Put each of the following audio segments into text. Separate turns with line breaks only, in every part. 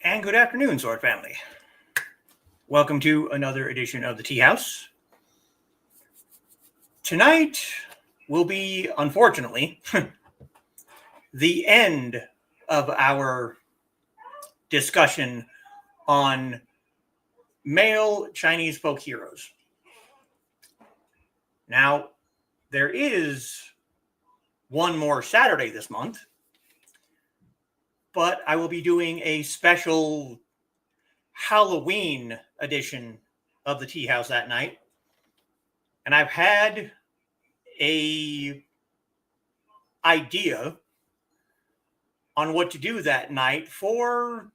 And good afternoon, Sword Family. Welcome to another edition of the Teahouse. Tonight will be, unfortunately, the end of our discussion on male Chinese folk heroes. Now, there is one more Saturday this month, but I will be doing a special Halloween edition of the Teahouse that night. And I've had a idea on what to do that night for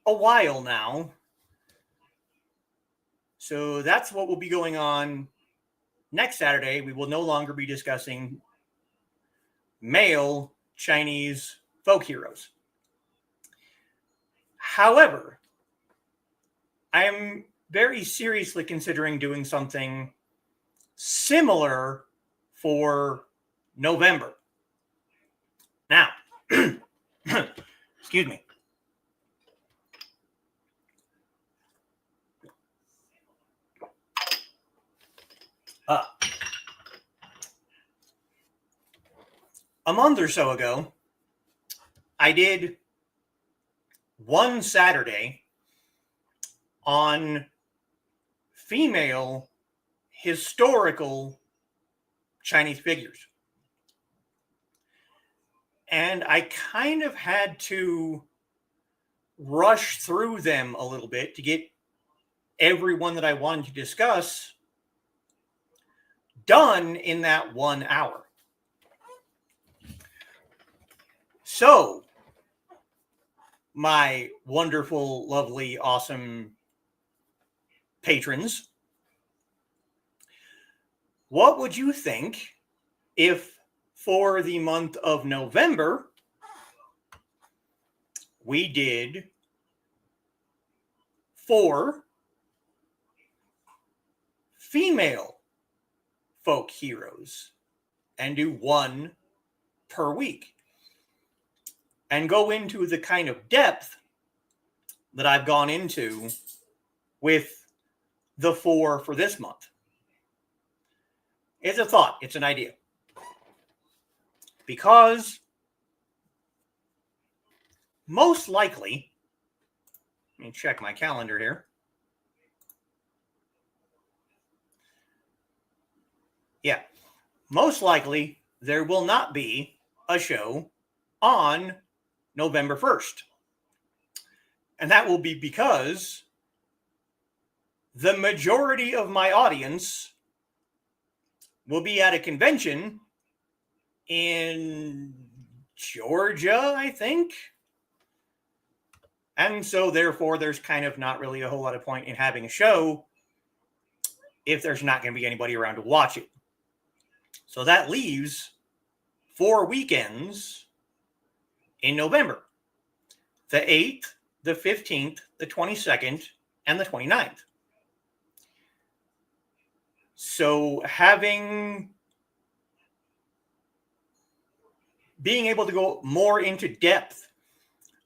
a while now. So that's what will be going on next Saturday. We will no longer be discussing male Chinese folk heroes. However, I am very seriously considering doing something similar for November. Now, excuse me. A month or so ago, I did one Saturday on female historical Chinese figures. And I kind of had to rush through them a little bit to get everyone that I wanted to discuss done in that 1 hour. So, my wonderful, lovely, awesome patrons, what would you think if for the month of November we did 4 female folk heroes and do 1 per week and go into the kind of depth that I've gone into with the 4 for this month? It's a thought. It's an idea. Because most likely, let me check my calendar here. Yeah, most likely there will not be a show on November 1st. And that will be because the majority of my audience will be at a convention in Georgia, I think. And so therefore there's kind of not really a whole lot of point in having a show if there's not going to be anybody around to watch it. So that leaves 4 weekends in November: the 8th, the 15th, the 22nd, and the 29th. So being able to go more into depth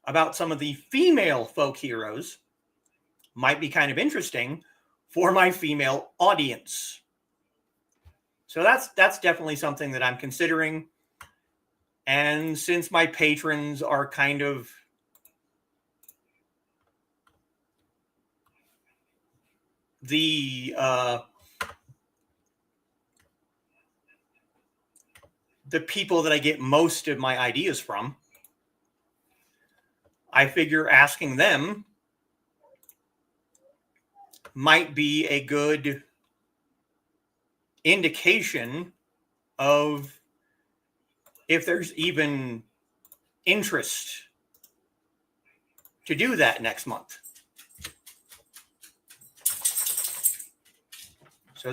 about some of the female folk heroes might be kind of interesting for my female audience. So that's definitely something that I'm considering. And since my patrons are kind of the people that I get most of my ideas from, I figure asking them might be a good indication of if there's even interest to do that next month. So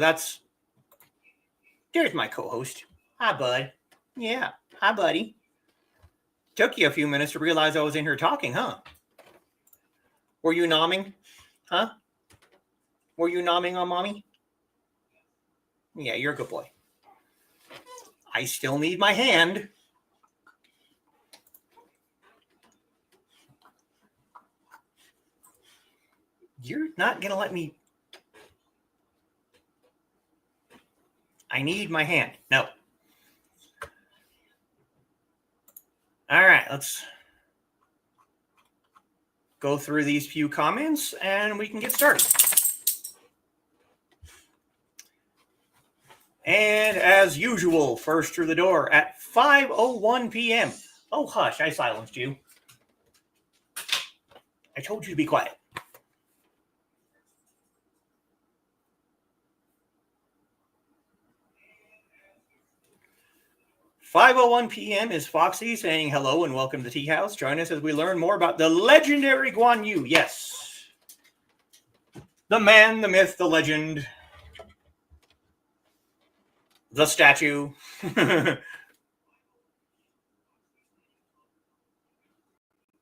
there's my co-host. Hi, bud. Yeah, hi, buddy. Took you a few minutes to realize I was in here talking, huh? Were you nomming? Huh? Were you nomming on mommy? Yeah, you're a good boy. I still need my hand. You're not going to let me. I need my hand. No. All right, let's go through these few comments and we can get started. And as usual, first through the door at 5:01 p.m. Oh, hush, I silenced you. I told you to be quiet. "5:01 p.m. is Foxy saying hello and welcome to the Teahouse. Join us as we learn more about the legendary Guān Yǔ. Yes. The man, the myth, the legend. The statue.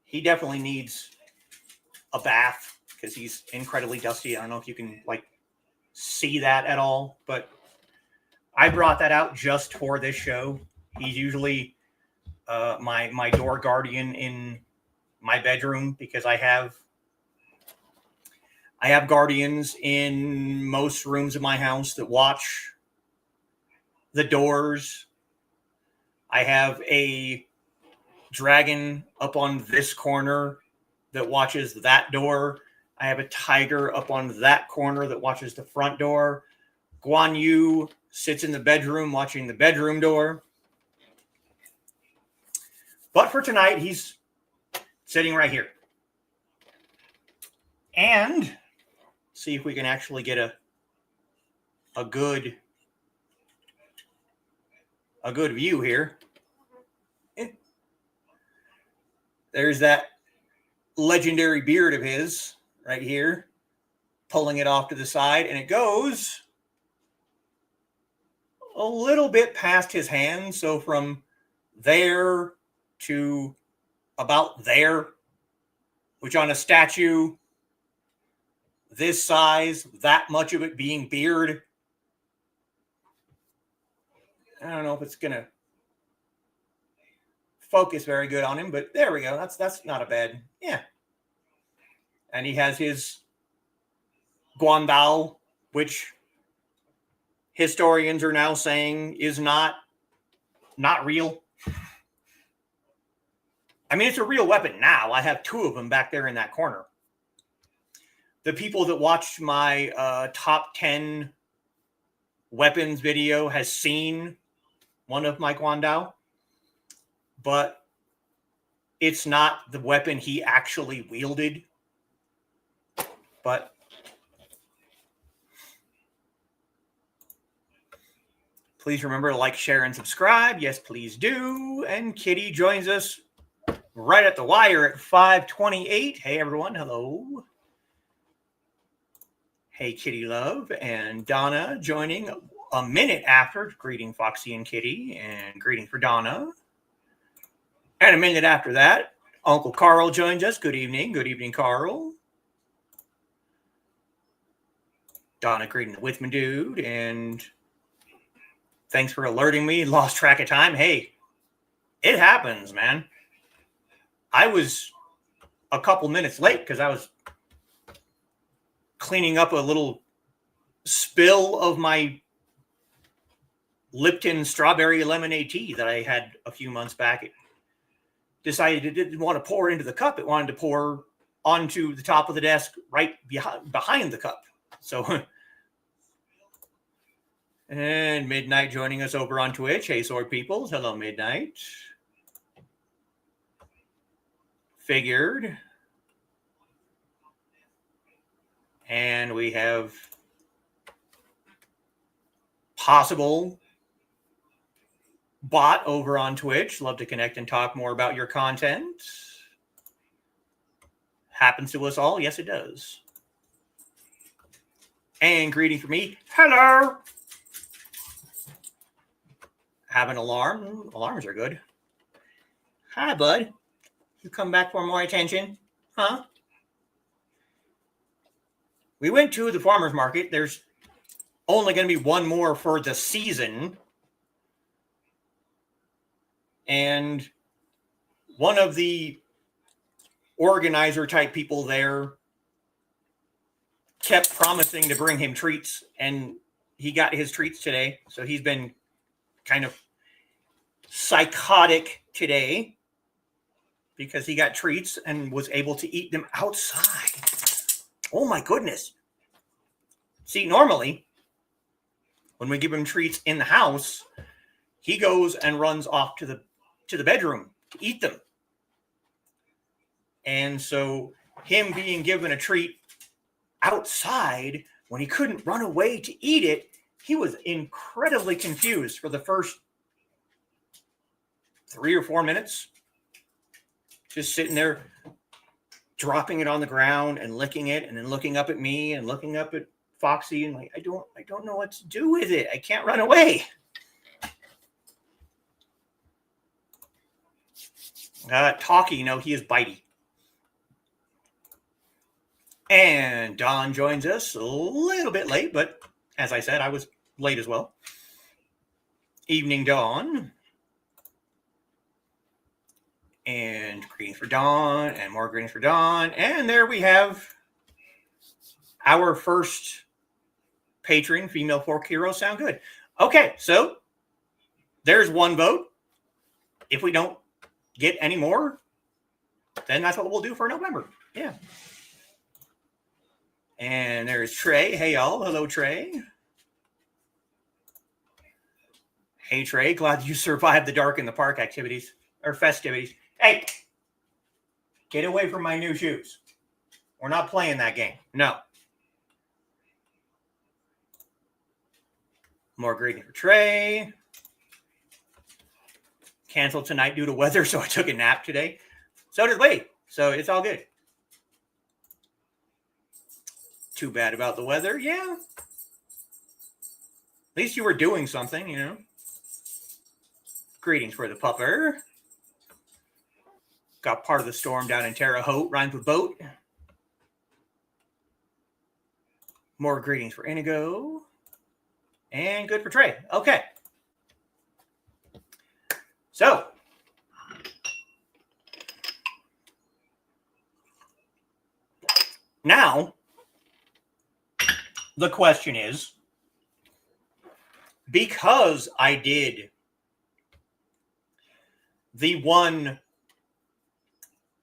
He definitely needs a bath because he's incredibly dusty. I don't know if you can see that at all, but I brought that out just for this show. He's usually my door guardian in my bedroom because I have guardians in most rooms of my house that watch the doors. I have a dragon up on this corner that watches that door. I have a tiger up on that corner that watches the front door. Guān Yǔ sits in the bedroom watching the bedroom door. But for tonight, he's sitting right here. And see if we can actually get a good view here. There's that legendary beard of his right here, pulling it off to the side, and it goes a little bit past his hand. So from there to about there, which on a statue this size, that much of it being beard, I don't know if it's going to focus very good on him, but there we go. That's not a bad, yeah. And he has his Guān Dao, which historians are now saying is not real. I mean, it's a real weapon now. I have two of them back there in that corner. The people that watched my top 10 weapons video has seen one of my Guān Dao, but it's not the weapon he actually wielded. But please remember to like, share, and subscribe. Yes, please do. And Kitty joins us right at the wire at 5:28. Hey, everyone. Hello. Hey, Kitty Love. And Donna joining a minute after, greeting Foxy and Kitty, and greeting for Donna. And a minute after that, Uncle Carl joins us. Good evening. Good evening, Carl. Donna greeting the Withman dude. And thanks for alerting me. Lost track of time. Hey, it happens, man. I was a couple minutes late because I was cleaning up a little spill of my Lipton strawberry lemonade tea that I had a few months back. It decided it didn't want to pour into the cup. It wanted to pour onto the top of the desk right behind the cup. So, and Midnight joining us over on Twitch. Hey, Sword Peoples. Hello, Midnight. Figured. And we have possible bot over on Twitch. Love to connect and talk more about your content. Happens to us all. Yes, it does. And greeting for me. Hello. Have an alarm. Alarms are good. Hi, bud. You come back for more attention? Huh? We went to the farmer's market. There's only going to be one more for the season. And one of the organizer type people there kept promising to bring him treats, and he got his treats today. So he's been kind of psychotic today because he got treats and was able to eat them outside. Oh my goodness. See, normally when we give him treats in the house, he goes and runs off to the bedroom to eat them. And so him being given a treat outside when he couldn't run away to eat it, he was incredibly confused for the first 3 or 4 minutes. Just sitting there, dropping it on the ground and licking it, and then looking up at me and looking up at Foxy, and like, I don't know what to do with it. I can't run away. Talkie, he is bitey. And Dawn joins us a little bit late, but as I said, I was late as well. Evening, Dawn. And greetings for Dawn, and more greetings for Dawn. And there we have our first patron, female folk hero. Sound good. Okay, so there's one vote. If we don't get any more, then that's what we'll do for November. Yeah. And there's Trey. Hey, y'all. Hello, Trey. Hey, Trey. Glad you survived the dark in the park activities or festivities. Hey, get away from my new shoes. We're not playing that game. No. More greeting for Trey. Canceled tonight due to weather, so I took a nap today. So did Wade. So it's all good. Too bad about the weather. Yeah. At least you were doing something, Greetings for the pupper. Got part of the storm down in Terre Haute. Rhymes with boat. More greetings for Inigo. And good for Trey. Okay. So. Now. The question is, because I did the one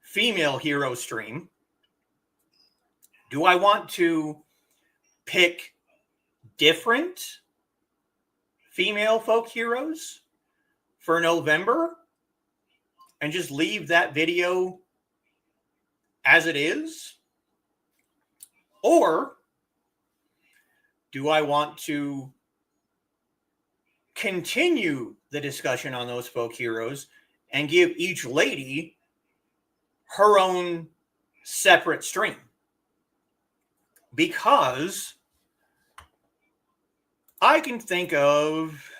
female hero stream, do I want to pick different female folk heroes for November and just leave that video as it is? Or do I want to continue the discussion on those folk heroes and give each lady her own separate stream? Because I can think of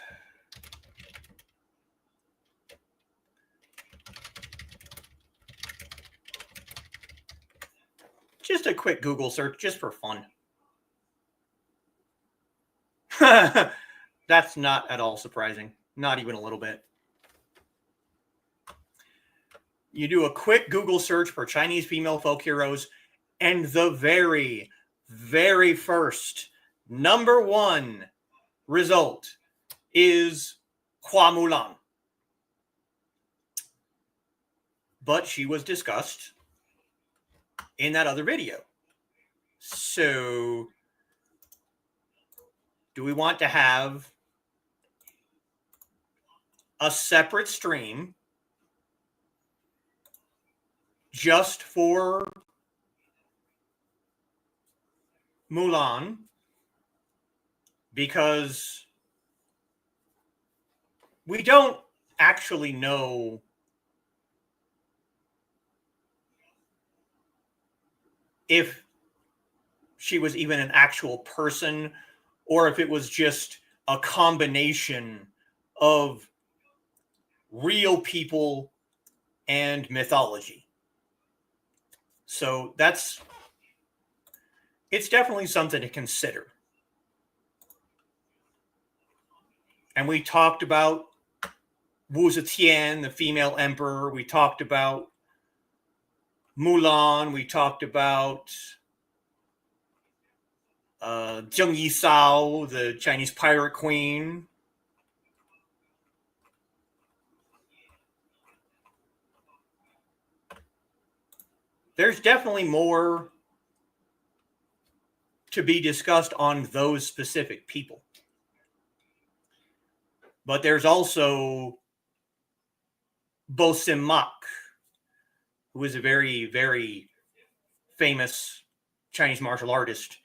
just a quick Google search just for fun. That's not at all surprising. Not even a little bit. You do a quick Google search for Chinese female folk heroes, and the very, very first number one result is Hua Mulan. But she was discussed in that other video. So, do we want to have a separate stream just for Mulan? Because we don't actually know if she was even an actual person or if it was just a combination of real people and mythology. So it's definitely something to consider. And we talked about Wu Zetian, the female emperor. We talked about Mulan. We talked about Zheng Yisao, the Chinese pirate queen. There's definitely more to be discussed on those specific people. But there's also Bo Sim Mak, who is a very, very famous Chinese martial artist.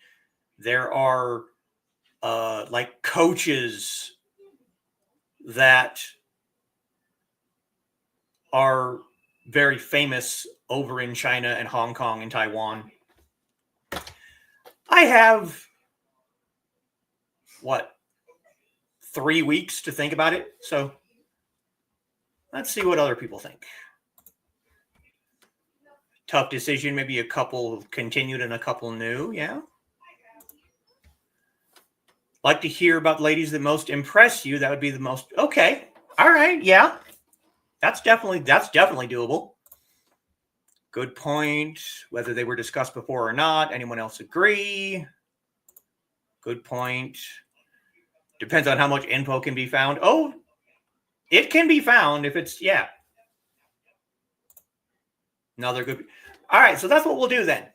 There are like coaches that are very famous over in China and Hong Kong and Taiwan. I have, 3 weeks to think about it. So let's see what other people think. Tough decision, maybe a couple continued and a couple new, yeah. Like to hear about ladies that most impress you. That would be the most, okay. All right, yeah. That's definitely doable. Good point. Whether they were discussed before or not. Anyone else agree? Good point. Depends on how much info can be found. Oh, it can be found if it's, yeah. Another good. All right, so that's what we'll do then.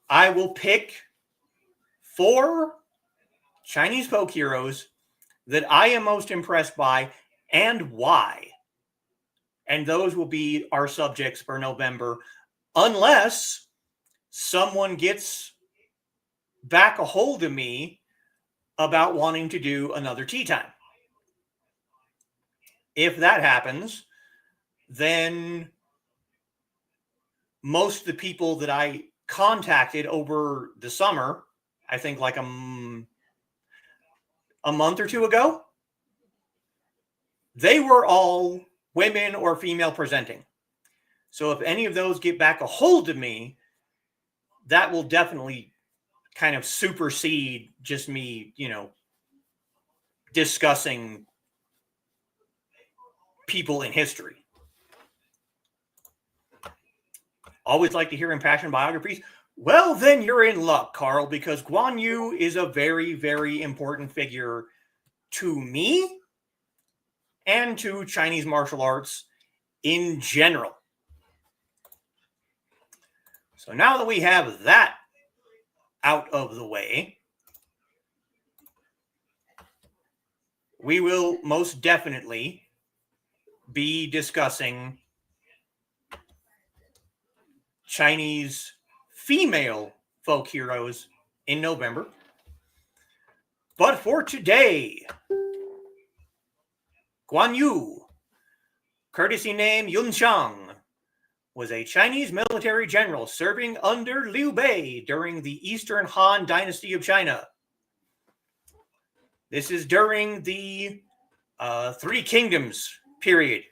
I will pick 4 Chinese folk heroes that I am most impressed by and why. And those will be our subjects for November, unless someone gets back a hold of me about wanting to do another tea time. If that happens, then most of the people that I contacted over the summer, I think like a month or 2 ago, they were all women or female presenting. So if any of those get back a hold of me, that will definitely kind of supersede just me, discussing people in history. Always like to hear impassioned biographies. Well, then you're in luck, Carl, because Guān Yǔ is a very, very important figure to me and to Chinese martial arts in general. So now that we have that out of the way, we will most definitely be discussing Chinese female folk heroes in November. But for today, Guān Yǔ, courtesy name Yun Shang, was a Chinese military general serving under Liu Bei during the Eastern Han Dynasty of China. This is during the Three Kingdoms period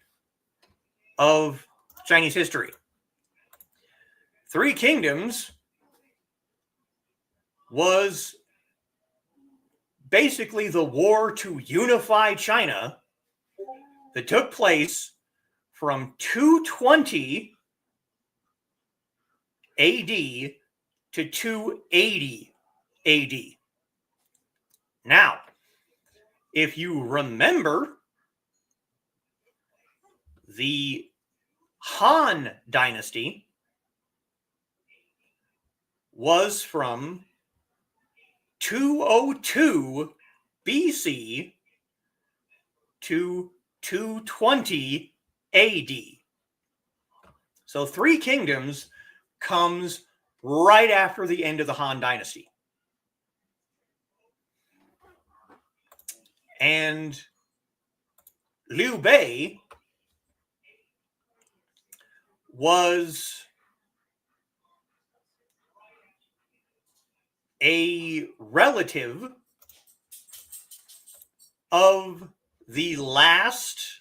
of Chinese history. Three Kingdoms was basically the war to unify China that took place from 220 AD to 280 AD. Now, if you remember, the Han Dynasty was from 202 BC to 220 AD. So Three Kingdoms comes right after the end of the Han Dynasty. And Liu Bei was a relative of the last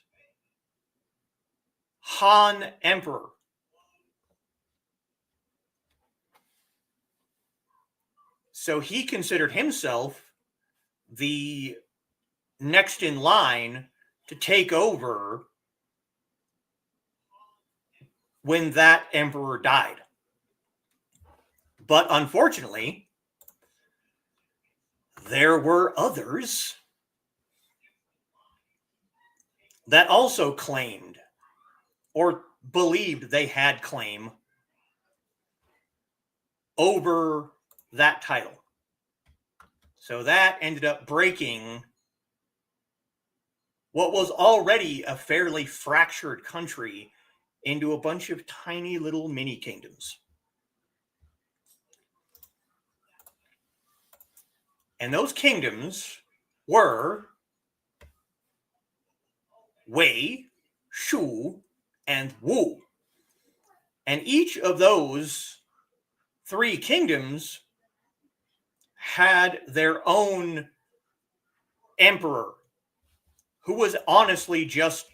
Han emperor. So he considered himself the next in line to take over when that emperor died. But unfortunately, there were others that also claimed or believed they had claim over that title. So that ended up breaking what was already a fairly fractured country into a bunch of tiny little mini kingdoms. And those kingdoms were Wei, Shu, and Wu. And each of those three kingdoms had their own emperor, who was honestly just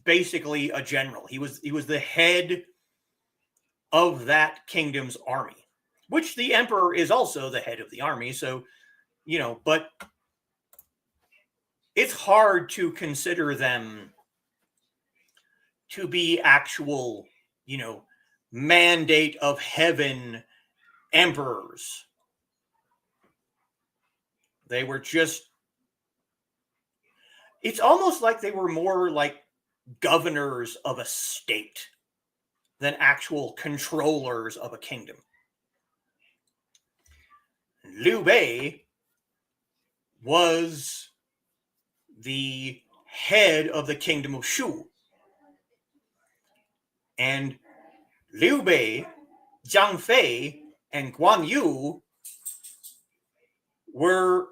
basically a general. He was the head of that kingdom's army, which the emperor is also the head of the army. So, but it's hard to consider them to be actual, mandate of heaven emperors. They were just, it's almost like they were more like governors of a state than actual controllers of a kingdom. Liu Bei was the head of the kingdom of Shu. And Liu Bei, Zhang Fei, and Guān Yǔ were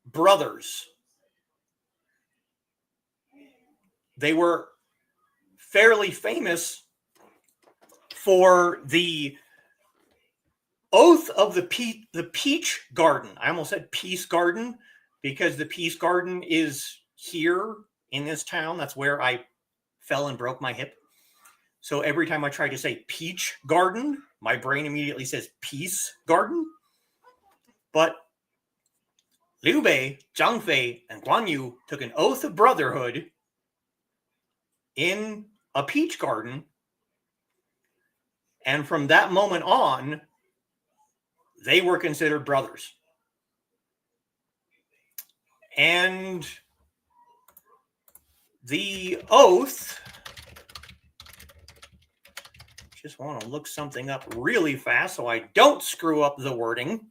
brothers. They were fairly famous for the oath of the Peach Garden. I almost said Peace Garden because the Peace Garden is here in this town. That's where I fell and broke my hip. So every time I try to say Peach Garden, my brain immediately says Peace Garden. But Liu Bei, Zhang Fei, and Guān Yǔ took an oath of brotherhood in a peach garden. And from that moment on, they were considered brothers. And the oath, just want to look something up really fast so I don't screw up the wording.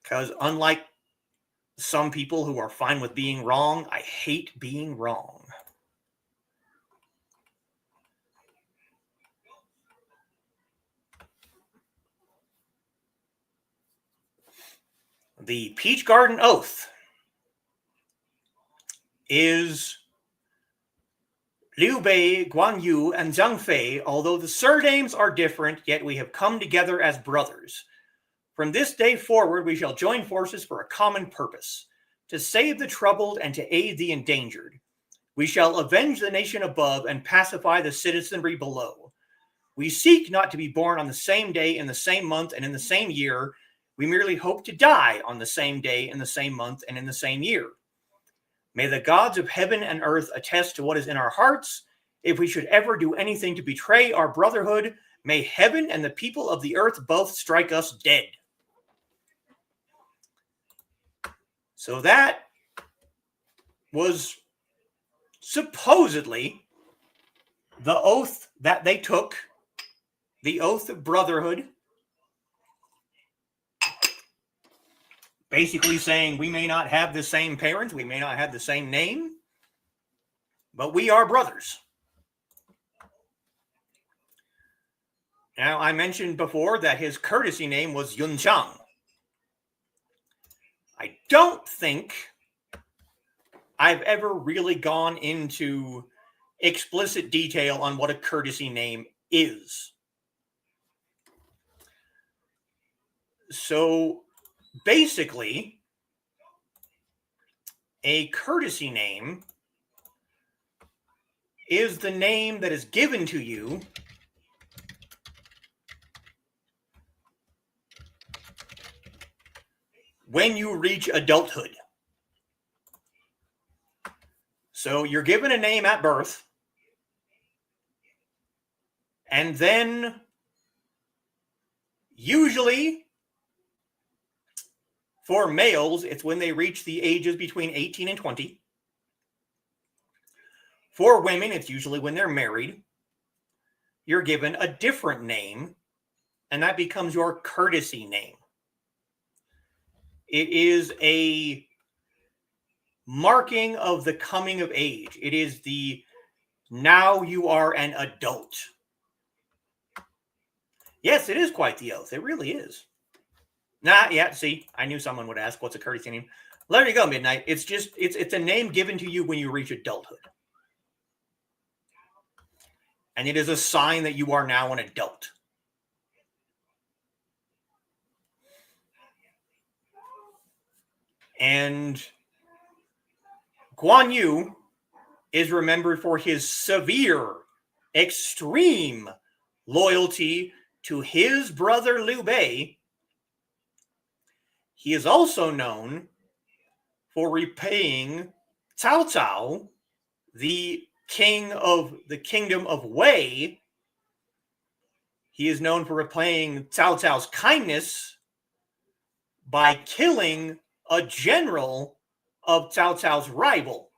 Because unlike some people who are fine with being wrong, I hate being wrong. The Peach Garden Oath is Liu Bei, Guān Yǔ, and Zhang Fei. Although the surnames are different, yet we have come together as brothers. From this day forward, we shall join forces for a common purpose, to save the troubled and to aid the endangered. We shall avenge the nation above and pacify the citizenry below. We seek not to be born on the same day, in the same month, and in the same year. We merely hope to die on the same day, in the same month, and in the same year. May the gods of heaven and earth attest to what is in our hearts. If we should ever do anything to betray our brotherhood, may heaven and the people of the earth both strike us dead. So that was supposedly the oath that they took, the oath of brotherhood, basically saying we may not have the same parents, we may not have the same name, but we are brothers. Now, I mentioned before that his courtesy name was Yun Chang. I don't think I've ever really gone into explicit detail on what a courtesy name is. So basically, a courtesy name is the name that is given to you when you reach adulthood. So you're given a name at birth, And then, usually, for males, it's when they reach the ages between 18 and 20. For women, it's usually when they're married. You're given a different name, and that becomes your courtesy name. It is a marking of the coming of age. It is the now you are an adult. Yes, it is quite the oath. It really is. See, I knew someone would ask, what's a courtesy name? There you go, Midnight. It's a name given to you when you reach adulthood. And it is a sign that you are now an adult. And Guān Yǔ is remembered for his severe, extreme loyalty to his brother Liu Bei. He is also known for repaying Cao Cao, the king of the kingdom of Wei. He is known for repaying Cao Cao's kindness by killing a general of Cao Cao's rival.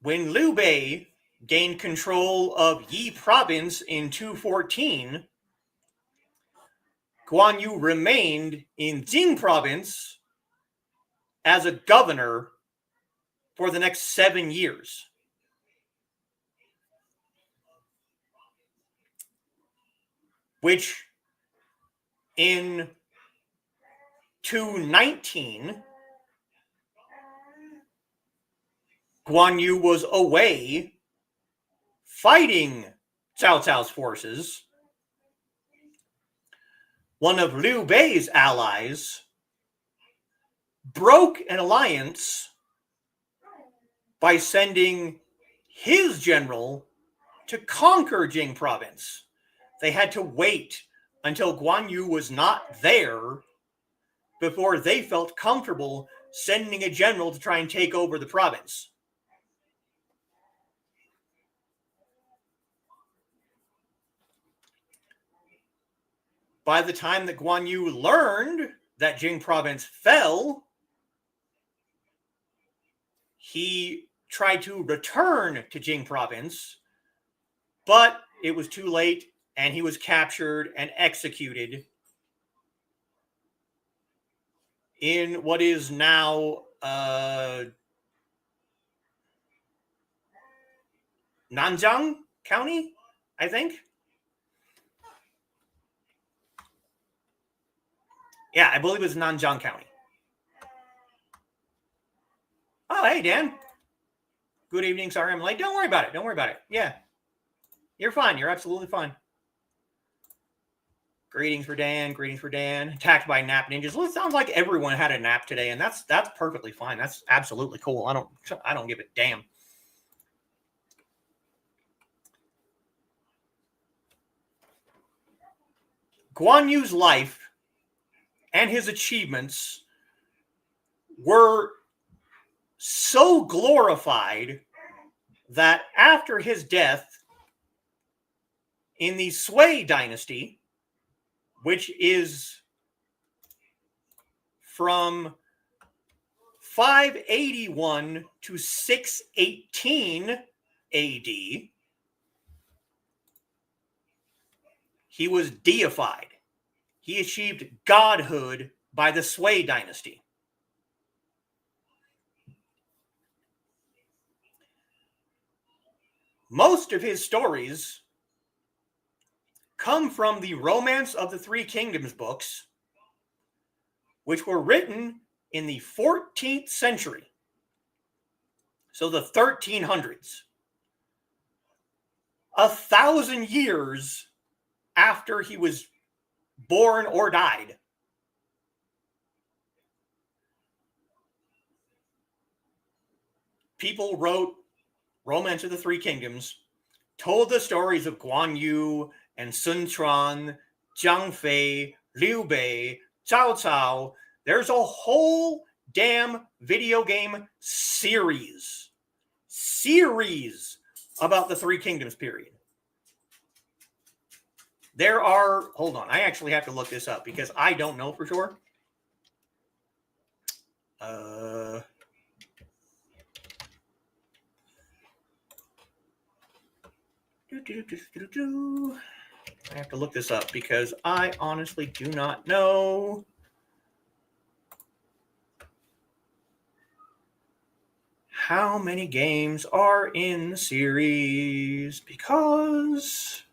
When Liu Bei gained control of Yi province in 214, Guān Yǔ remained in Jing province as a governor for the next 7 years. Which in 219, Guān Yǔ was away fighting Cao Cao's forces. One of Liu Bei's allies broke an alliance by sending his general to conquer Jing province. They had to wait until Guān Yǔ was not there before they felt comfortable sending a general to try and take over the province. By the time that Guān Yǔ learned that Jing province fell, he tried to return to Jing province, but it was too late, and he was captured and executed in what is now Nanjiang County, I think. Yeah, I believe it was Nanjiang County. Oh, hey, Dan. Good evening. Sorry I'm late. Don't worry about it. Don't worry about it. Yeah. You're fine. You're absolutely fine. Greetings for Dan. Greetings for Dan. Attacked by nap ninjas. Well, it sounds like everyone had a nap today, and that's perfectly fine. That's absolutely cool. I don't give a damn. Guān Yǔ's life and his achievements were so glorified that after his death in the Sui dynasty, which is from 581 to 618 AD, he was deified. He achieved godhood by the Sui dynasty. Most of his stories come from the Romance of the Three Kingdoms books, which were written in the 14th century, so the 1300s, 1,000 years after he was born or died. People wrote Romance of the Three Kingdoms, told the stories of Guān Yǔ and Sun Quan, Zhang Fei, Liu Bei, Cao Cao. There's a whole damn video game series series about the Three Kingdoms period. There are, hold on, I actually have to look this up because I don't know for sure. I have to look this up because I honestly do not know. How many games are in the series? Because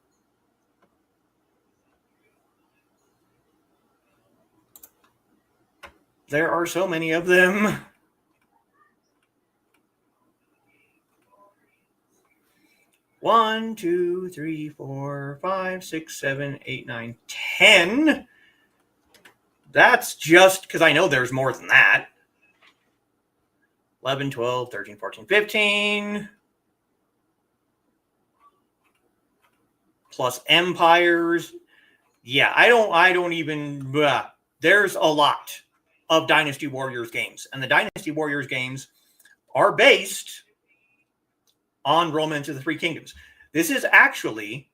there are so many of them. One, two, three, 4, 5, 6, 7, 8, 9, 10. That's just because I know there's more than that. 11, 12, 13, 14, 15. Plus empires. Yeah, I don't even. There's a lot of Dynasty Warriors games. And the Dynasty Warriors games are based on Romance of the Three Kingdoms. This is actually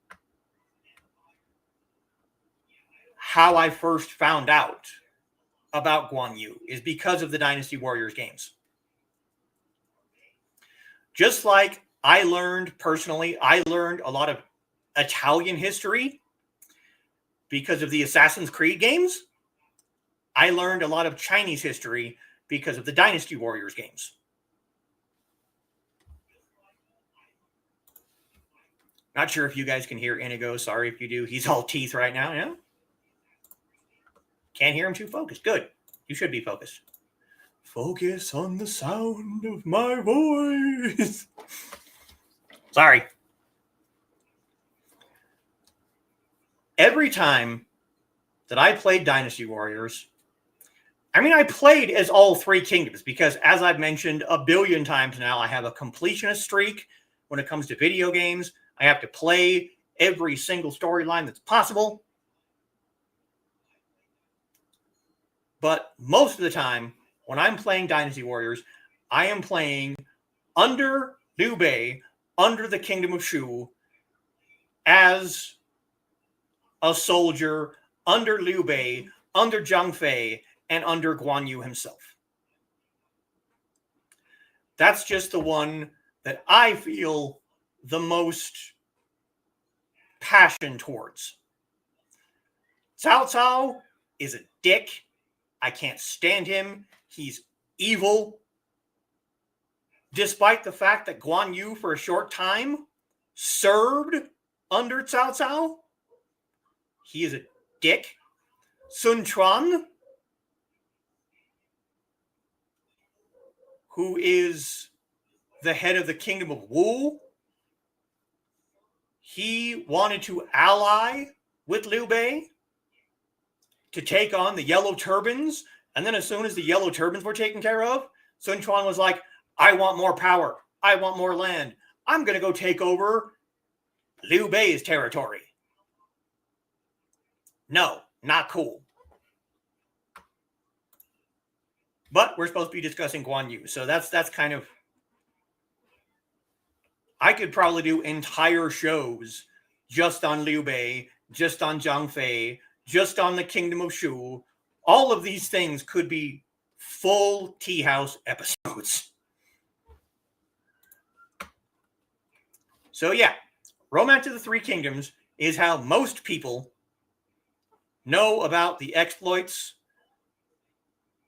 how I first found out about Guān Yǔ, is because of the Dynasty Warriors games. Just like I learned a lot of Italian history because of the Assassin's Creed games. I learned a lot of Chinese history because of the Dynasty Warriors games. Not sure if you guys can hear Inigo. Sorry if you do. He's all teeth right now. Yeah. Can't hear him too focused. Good. You should be focused. Focus on the sound of my voice. Sorry. Every time that I played Dynasty Warriors, I played as all three kingdoms because, as I've mentioned a billion times now, I have a completionist streak when it comes to video games. I have to play every single storyline that's possible. But most of the time, when I'm playing Dynasty Warriors, I am playing under Liu Bei, under the Kingdom of Shu, as a soldier, under Liu Bei, under Zhang Fei, and under Guān Yǔ himself. That's just the one that I feel the most passion towards. Cao Cao is a dick. I can't stand him. He's evil. Despite the fact that Guān Yǔ for a short time served under Cao Cao, he is a dick. Sun Quan, who is the head of the Kingdom of Wu, he wanted to ally with Liu Bei to take on the Yellow Turbans. And then as soon as the Yellow Turbans were taken care of, Sun Quan was like, I want more power. I want more land. I'm going to go take over Liu Bei's territory. No, not cool. But we're supposed to be discussing Guān Yǔ. So that's kind of... I could probably do entire shows just on Liu Bei, just on Zhang Fei, just on the Kingdom of Shu. All of these things could be full Teahouse episodes. So yeah, Romance of the Three Kingdoms is how most people know about the exploits,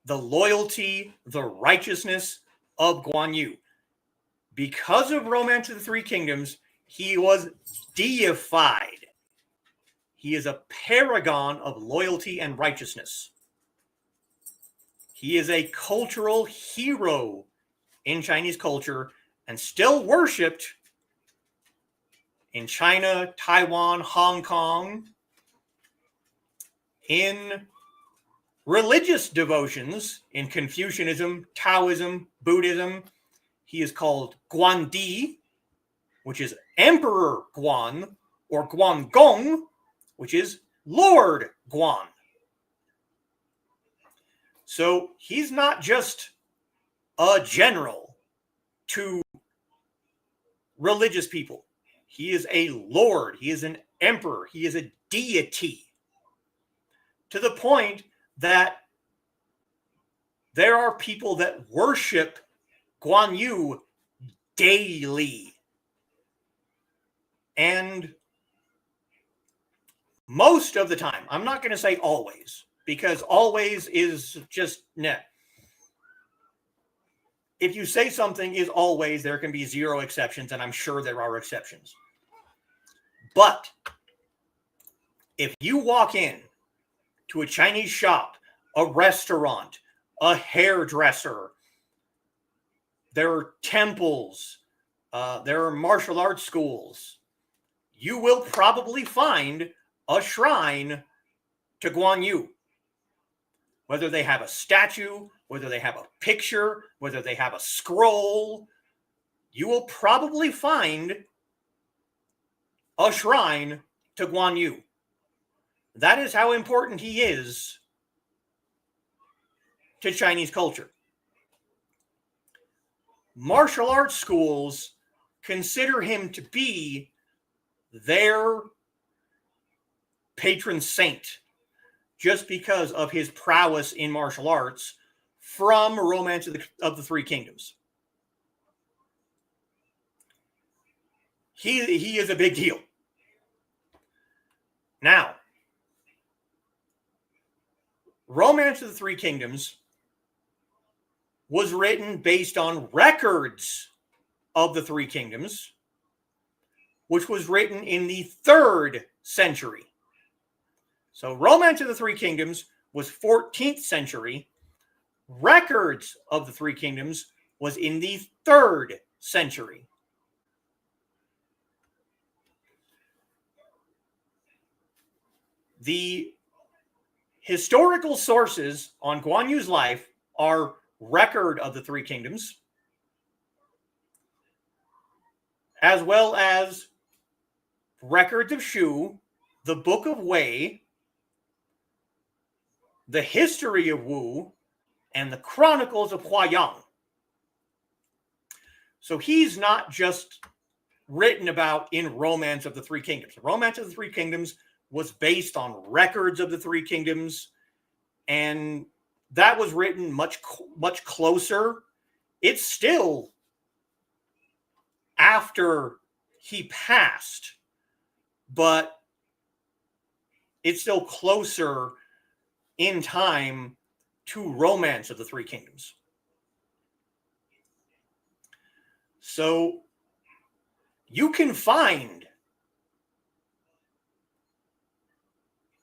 the loyalty, the righteousness of Guān Yǔ. Because of Romance of the Three Kingdoms, he was deified. He is a paragon of loyalty and righteousness. He is a cultural hero in Chinese culture and still worshipped in China, Taiwan, Hong Kong, in religious devotions, in Confucianism, Taoism, Buddhism. He is called Guan Di, which is Emperor Guan, or Guan Gong, which is Lord Guan. So he's not just a general to religious people. He is a lord. He is an emperor. He is a deity. To the point that there are people that worship Guān Yǔ daily. And most of the time, I'm not going to say always, because always is just, nah. If you say something is always, there can be zero exceptions, and I'm sure there are exceptions. But if you walk in to a Chinese shop, a restaurant, a hairdresser, there are temples, there are martial arts schools, you will probably find a shrine to Guān Yǔ. Whether they have a statue, whether they have a picture, whether they have a scroll, you will probably find a shrine to Guān Yǔ. That is how important he is to Chinese culture. Martial arts schools consider him to be their patron saint just because of his prowess in martial arts from Romance of the Three Kingdoms. He is a big deal. Now, Romance of the Three Kingdoms was written based on records of the Three Kingdoms, which was written in the 3rd century. So Romance of the Three Kingdoms was 14th century. Records of the Three Kingdoms was in the 3rd century. The historical sources on Guān Yǔ's life are Record of the Three Kingdoms, as well as Records of Shu, the Book of Wei, the History of Wu, and the Chronicles of Huaiyang. So he's not just written about in Romance of the Three Kingdoms. Romance of the Three Kingdoms was based on records of the Three Kingdoms, and that was written much closer. It's still after he passed, but it's still closer in time to Romance of the Three Kingdoms. So you can find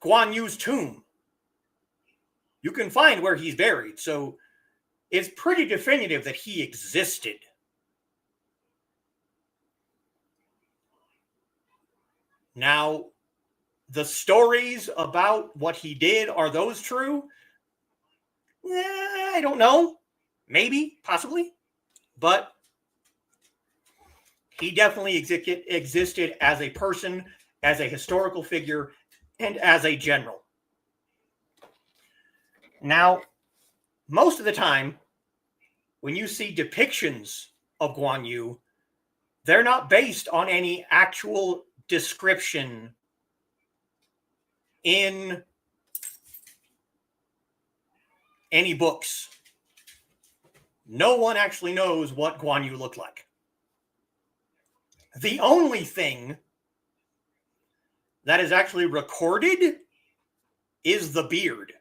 Guān Yǔ's tomb. You can find where he's buried. So it's pretty definitive that he existed. Now, the stories about what he did, are those true? I don't know. Maybe, possibly. But he definitely existed as a person, as a historical figure, and as a general. Now, most of the time, when you see depictions of Guān Yǔ, they're not based on any actual description in any books. No one actually knows what Guān Yǔ looked like. The only thing that is actually recorded is the beard.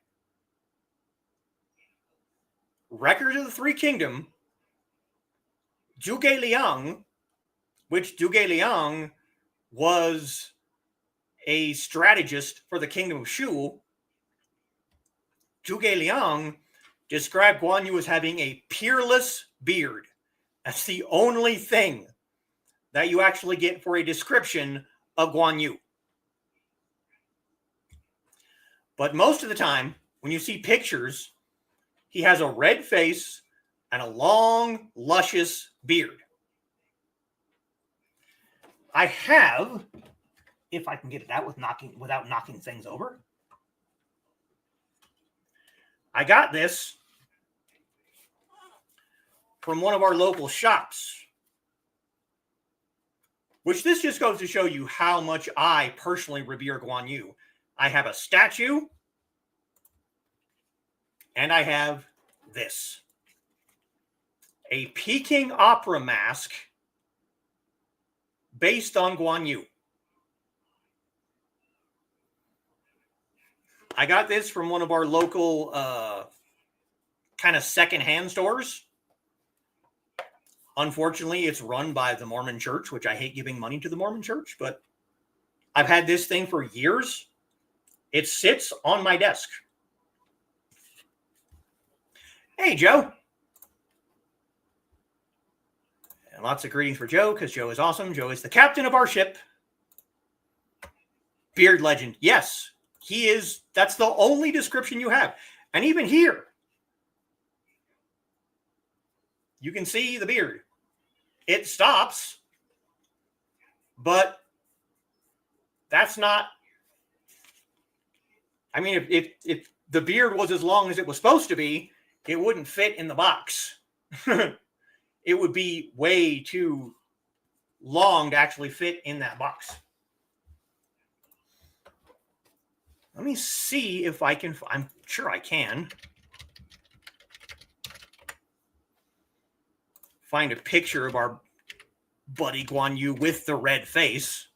Record of the Three Kingdoms, Zhuge Liang, which Zhuge Liang was a strategist for the Kingdom of Shu, Zhuge Liang described Guān Yǔ as having a peerless beard. That's the only thing that you actually get for a description of Guān Yǔ. But most of the time, when you see pictures, he has a red face and a long, luscious beard. I have, if I can get it out without knocking things over, I got this from one of our local shops. Which this just goes to show you how much I personally revere Guān Yǔ. I have a statue, and I have this. A Peking opera mask based on Guān Yǔ. I got this from one of our local kind of secondhand stores. Unfortunately, it's run by the Mormon Church, which I hate giving money to the Mormon Church, but I've had this thing for years. It sits on my desk. Hey, Joe. And lots of greetings for Joe, because Joe is awesome. Joe is the captain of our ship. Beard legend. Yes, he is. That's the only description you have. And even here, you can see the beard. It stops, but that's not. I mean, if the beard was as long as it was supposed to be, it wouldn't fit in the box. It would be way too long to actually fit in that box. Let me see if I can. I'm sure I can find a picture of our buddy Guān Yǔ with the red face.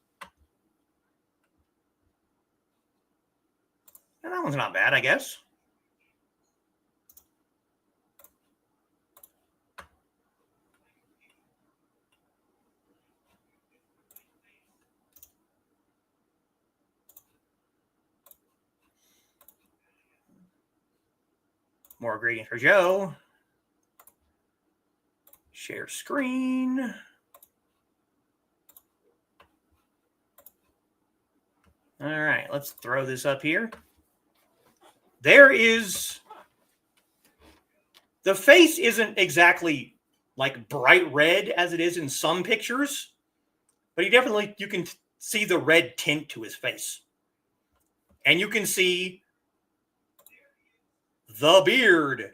And that one's not bad, I guess. More greetings for Joe. Share screen. All right, let's throw this up here. There is... The face isn't exactly like bright red as it is in some pictures, but you can see the red tint to his face. And you can see the beard.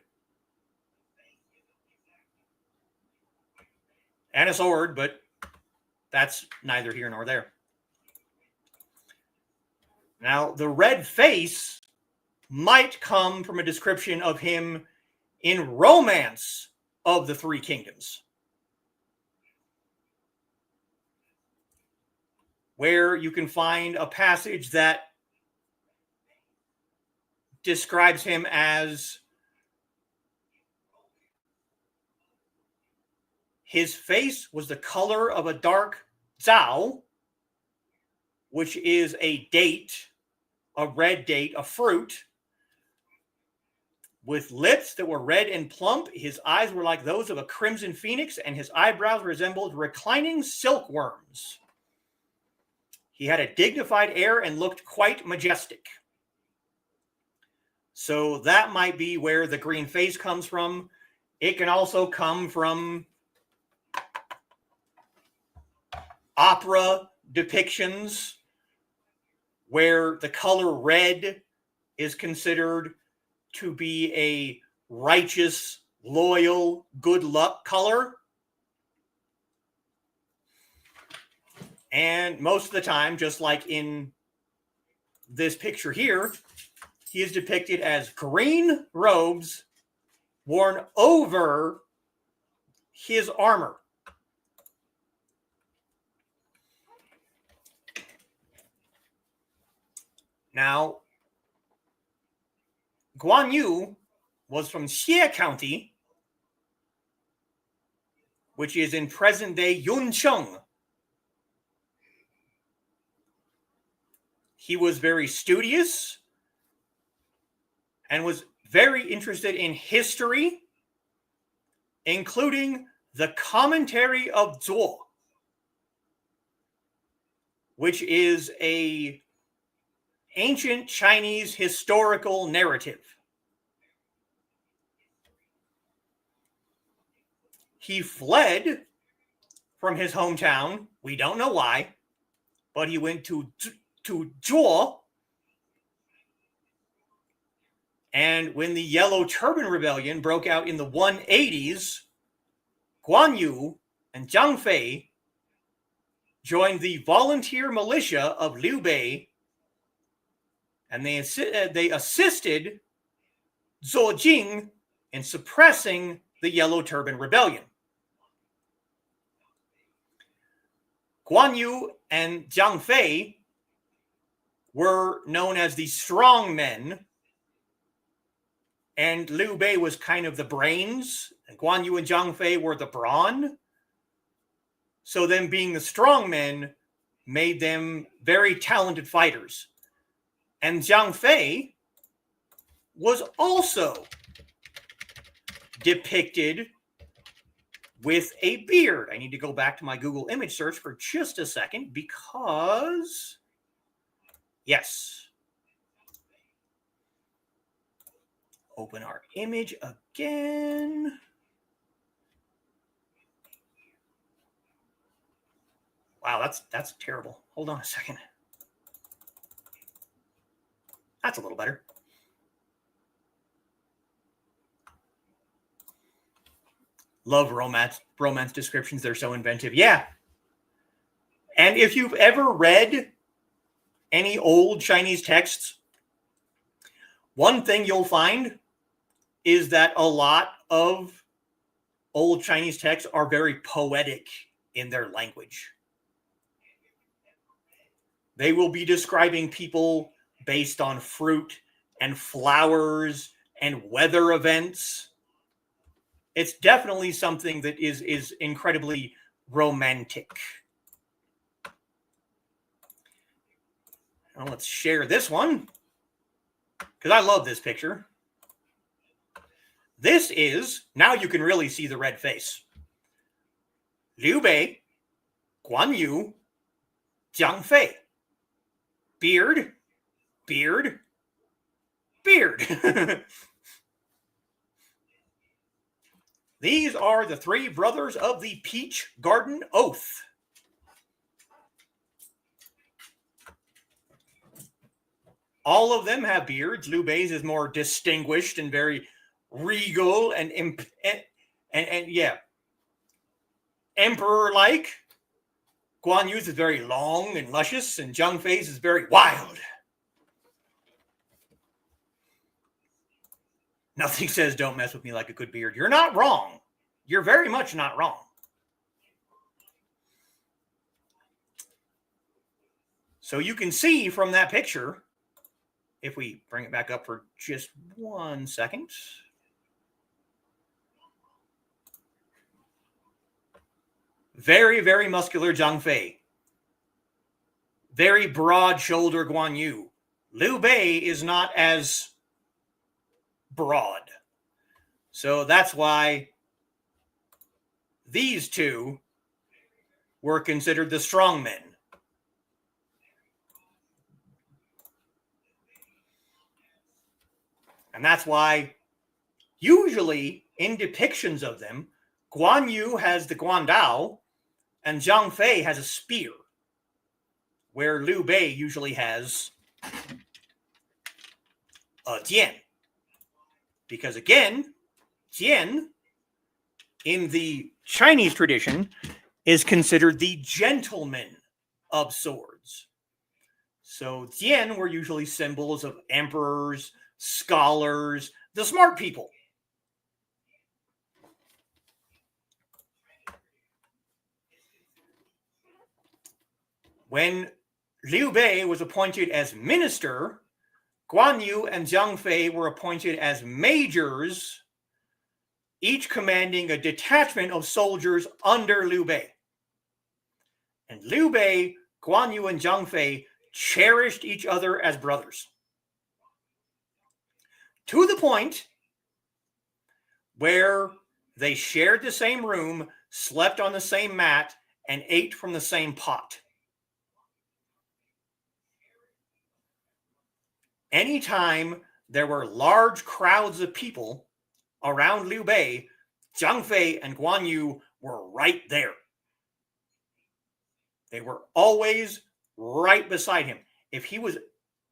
And a sword, but that's neither here nor there. Now, the red face might come from a description of him in Romance of the Three Kingdoms, where you can find a passage that describes him as his face was the color of a dark zao, which is a date, a red date, a fruit, with lips that were red and plump. His eyes were like those of a crimson phoenix, and his eyebrows resembled reclining silkworms. He had a dignified air and looked quite majestic. So that might be where the green face comes from. It can also come from opera depictions where the color red is considered to be a righteous, loyal, good luck color. And most of the time, just like in this picture here, he is depicted as green robes worn over his armor. Now, Guān Yǔ was from Xie County, which is in present-day Yuncheng. He was very studious and was very interested in history, including the Commentary of Zhuo, which is a ancient Chinese historical narrative. He fled from his hometown. We don't know why, but he went to Zhuo. And when the Yellow Turban Rebellion broke out in the 180s, Guān Yǔ and Zhang Fei joined the volunteer militia of Liu Bei, and they assisted Zhou Jing in suppressing the Yellow Turban Rebellion. Guān Yǔ and Jiang Fei were known as the strong men, and Liu Bei was kind of the brains, and Guān Yǔ and Jiang Fei were the brawn. So them being the strong men made them very talented fighters. And Jiang Fei was also depicted with a beard. I need to go back to my Google image search for just a second because, yes. Open our image again. Wow, that's terrible. Hold on a second. That's a little better. Love romance descriptions. They're so inventive. Yeah. And if you've ever read any old Chinese texts, one thing you'll find is that a lot of old Chinese texts are very poetic in their language. They will be describing people based on fruit and flowers and weather events. It's definitely something that is incredibly romantic. Now let's share this one, because I love this picture. This is, now you can really see the red face. Liu Bei, Guān Yǔ, Jiang Fei. Beard, beard, beard. These are the three brothers of the Peach Garden Oath. All of them have beards. Liu Bei's is more distinguished and very regal and yeah, emperor-like. Guān Yǔ's is very long and luscious, and Jiang Fei's is very wild. Nothing says don't mess with me like a good beard. You're not wrong. You're very much not wrong. So you can see from that picture, if we bring it back up for just 1 second. Very, very muscular Jiang Fei. Very broad-shouldered Guān Yǔ. Liu Bei is not as broad. So that's why these two were considered the strong men. And that's why usually in depictions of them, Guān Yǔ has the guandao and Jiang Fei has a spear, where Liu Bei usually has a jian. Because again, jian in the Chinese tradition is considered the gentleman of swords. So jian were usually symbols of emperors, scholars, the smart people. When Liu Bei was appointed as minister, Guān Yǔ and Jiang Fei were appointed as majors, each commanding a detachment of soldiers under Liu Bei. And Liu Bei, Guān Yǔ, and Jiang Fei cherished each other as brothers. To the point where they shared the same room, slept on the same mat, and ate from the same pot. Anytime there were large crowds of people around Liu Bei, Jiang Fei and Guān Yǔ were right there. They were always right beside him. If he was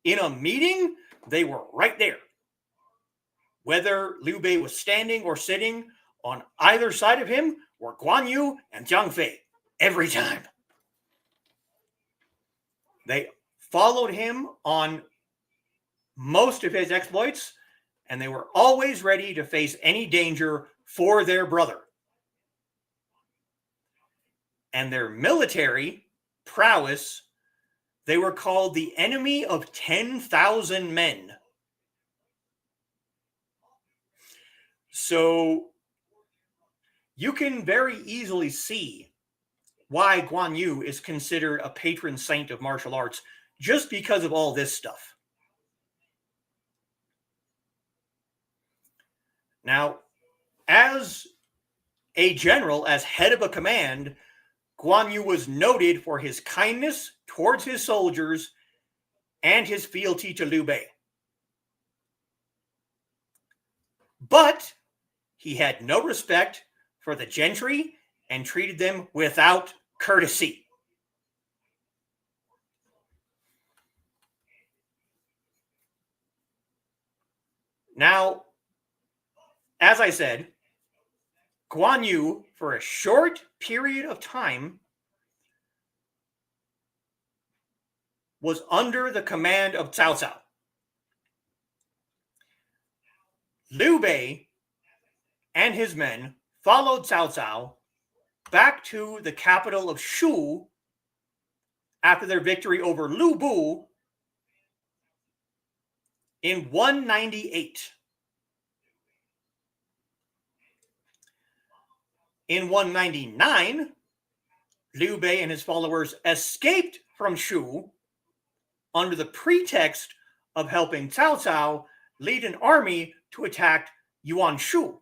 in a meeting, they were right there. Whether Liu Bei was standing or sitting, on either side of him were Guān Yǔ and Jiang Fei every time. They followed him on most of his exploits, and they were always ready to face any danger for their brother. And their military prowess, they were called the enemy of 10,000 men. So you can very easily see why Guān Yǔ is considered a patron saint of martial arts, just because of all this stuff. Now, as a general, as head of a command, Guān Yǔ was noted for his kindness towards his soldiers and his fealty to Liu Bei. But he had no respect for the gentry and treated them without courtesy. Now, as I said, Guān Yǔ, for a short period of time, was under the command of Cao Cao. Liu Bei and his men followed Cao Cao back to the capital of Shu after their victory over Lu Bu in 198. In 199, Liu Bei and his followers escaped from Shu under the pretext of helping Cao Cao lead an army to attack Yuanshu.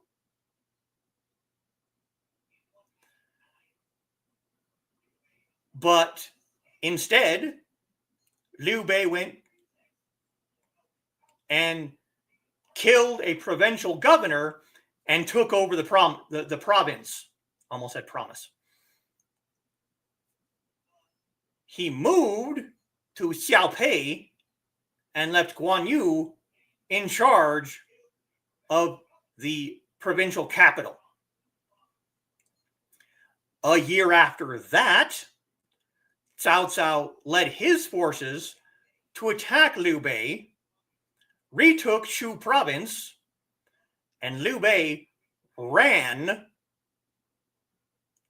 But instead, Liu Bei went and killed a provincial governor and took over the province. Almost said promise. He moved to Xiaopei and left Guān Yǔ in charge of the provincial capital. A year after that, Cao Cao led his forces to attack Liu Bei, retook Shu province, and Liu Bei ran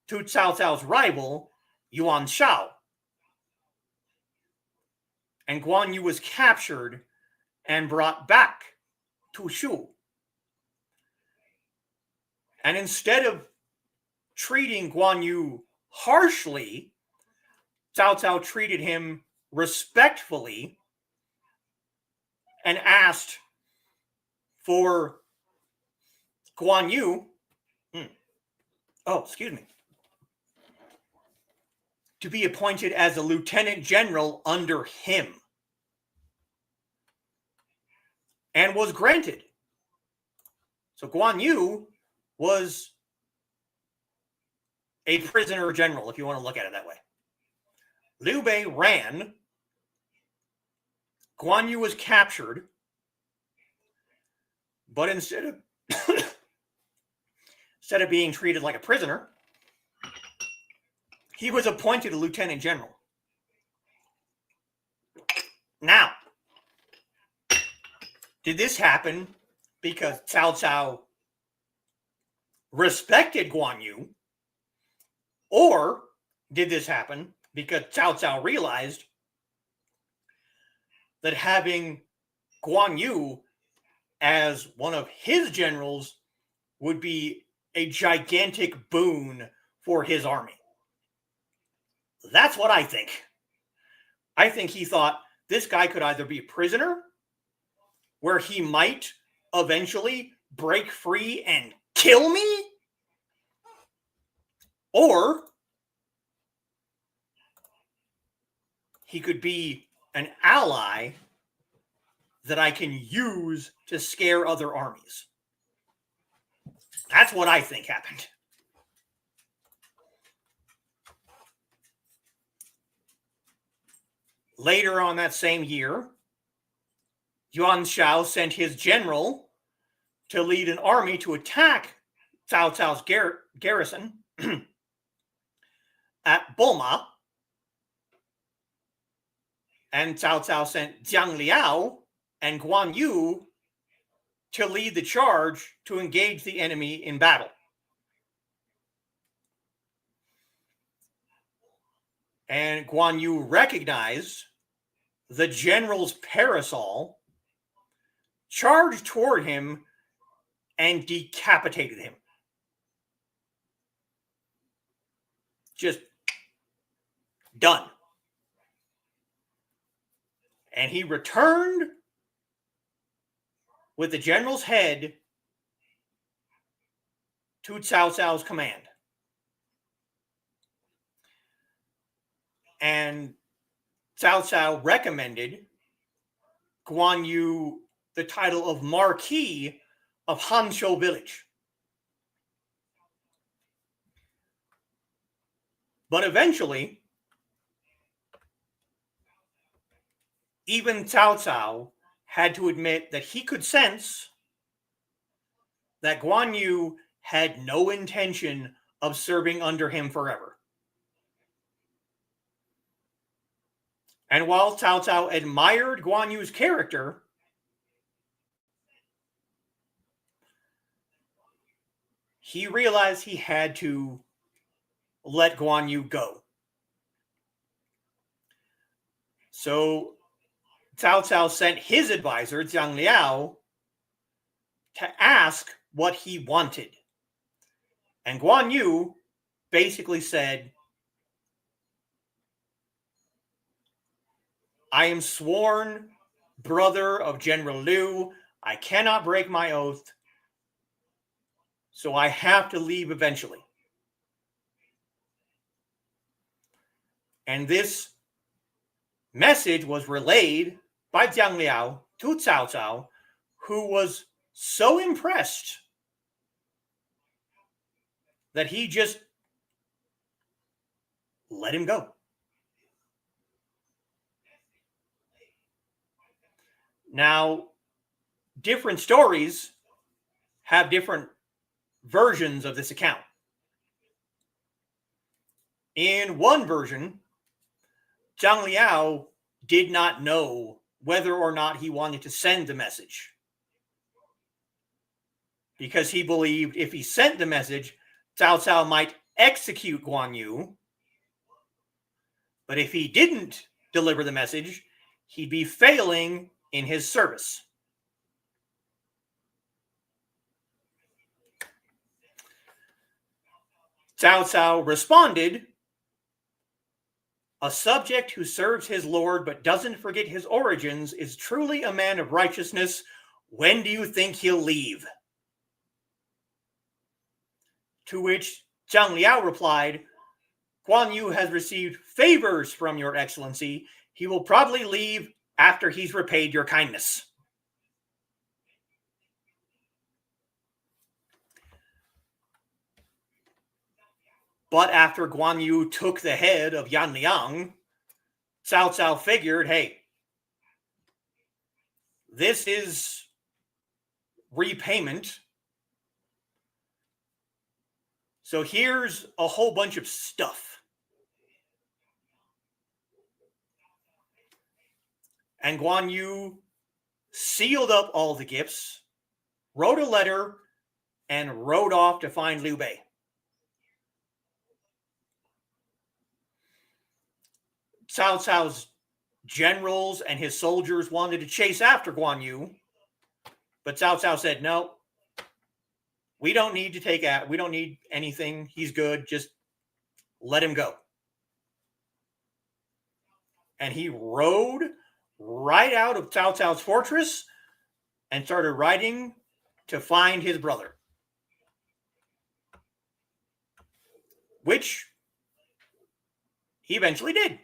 to Cao Cao's rival, Yuan Shao. And Guān Yǔ was captured and brought back to Shu. And instead of treating Guān Yǔ harshly, Cao Cao treated him respectfully and asked for Guān Yǔ, to be appointed as a lieutenant general under him, and was granted. So Guān Yǔ was a prisoner general, if you want to look at it that way. Liu Bei ran. Guān Yǔ was captured. But instead of being treated like a prisoner, he was appointed a lieutenant general. Now, did this happen because Cao Cao respected Guān Yǔ? Or did this happen because Cao Cao realized that having Guān Yǔ as one of his generals would be a gigantic boon for his army? That's what I think. I think he thought this guy could either be a prisoner, where he might eventually break free and kill me, or he could be an ally that I can use to scare other armies. That's what I think happened. Later on that same year, Yuan Shao sent his general to lead an army to attack Cao Cao's garrison at Boma. And Cao Cao sent Jiang Liao and Guān Yǔ to lead the charge to engage the enemy in battle. And Guān Yǔ recognized the general's parasol, charged toward him, and decapitated him. Just done. And he returned with the general's head to Cao Cao's command. And Cao Cao recommended Guān Yǔ the title of Marquis of Hanshou village. But eventually, even Cao Cao had to admit that he could sense that Guān Yǔ had no intention of serving under him forever. And while Cao Cao admired Guān Yǔ's character, he realized he had to let Guān Yǔ go. So Cao Cao sent his advisor, Jiang Liao, to ask what he wanted. And Guān Yǔ basically said, I am sworn brother of General Liu. I cannot break my oath, so I have to leave eventually. And this message was relayed by Jiang Liao to Cao Cao, who was so impressed that he just let him go. Now, different stories have different versions of this account. In one version, Jiang Liao did not know whether or not he wanted to send the message, because he believed if he sent the message, Cao Cao might execute Guān Yǔ. But if he didn't deliver the message, he'd be failing in his service. Cao Cao responded, a subject who serves his lord but doesn't forget his origins is truly a man of righteousness. When do you think he'll leave? To which Jiang Liao replied, Guān Yǔ has received favors from your excellency. He will probably leave after he's repaid your kindness. But after Guān Yǔ took the head of Yan Liang, Cao Cao figured, hey, this is repayment. So here's a whole bunch of stuff. And Guān Yǔ sealed up all the gifts, wrote a letter, and rode off to find Liu Bei. Cao Cao's generals and his soldiers wanted to chase after Guān Yǔ, but Cao Cao said, no, we don't need to take out, we don't need anything. He's good. Just let him go. And he rode right out of Cao Cao's fortress and started riding to find his brother, which he eventually did.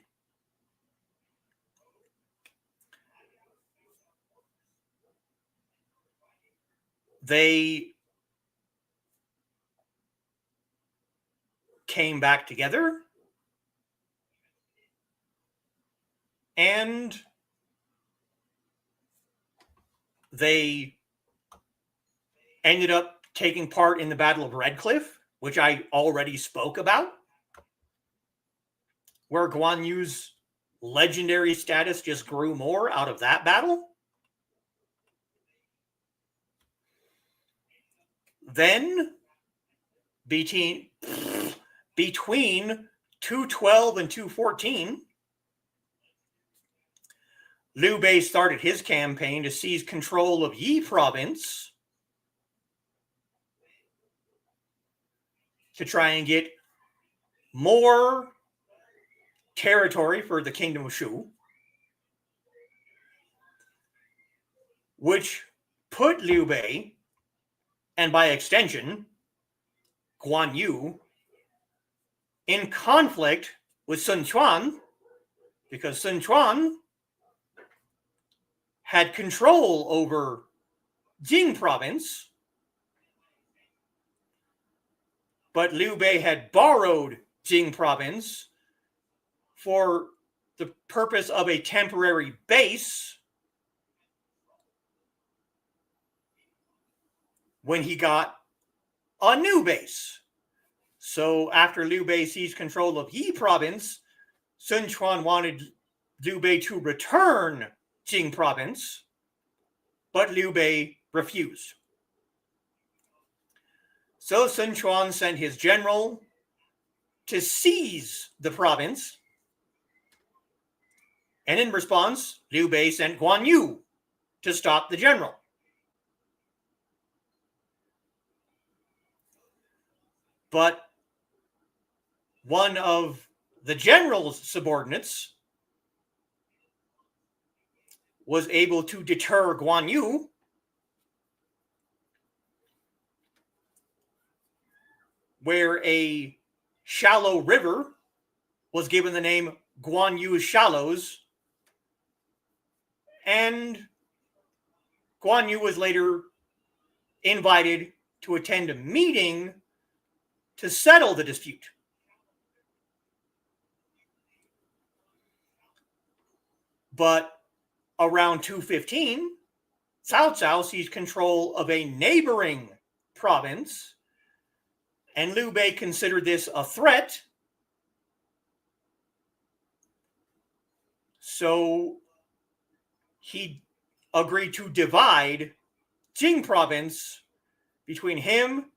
They came back together, and they ended up taking part in the Battle of Red Cliff, which I already spoke about, where Guān Yǔ's legendary status just grew more out of that battle. Then, between 212 and 214, Liu Bei started his campaign to seize control of Yi province to try and get more territory for the kingdom of Shu, which put Liu Bei, and by extension, Guān Yǔ, in conflict with Sun Quan, because Sun Quan had control over Jing province, but Liu Bei had borrowed Jing province for the purpose of a temporary base when he got a new base. So after Liu Bei seized control of Yi province, Sun Quan wanted Liu Bei to return Jing province, but Liu Bei refused. So Sun Quan sent his general to seize the province, and in response, Liu Bei sent Guān Yǔ to stop the general. But one of the general's subordinates was able to deter Guān Yǔ, where a shallow river was given the name Guān Yǔ Shallows, and Guān Yǔ was later invited to attend a meeting to settle the dispute. But around 215, Cao Cao seized control of a neighboring province, and Liu Bei considered this a threat. So he agreed to divide Jing province between him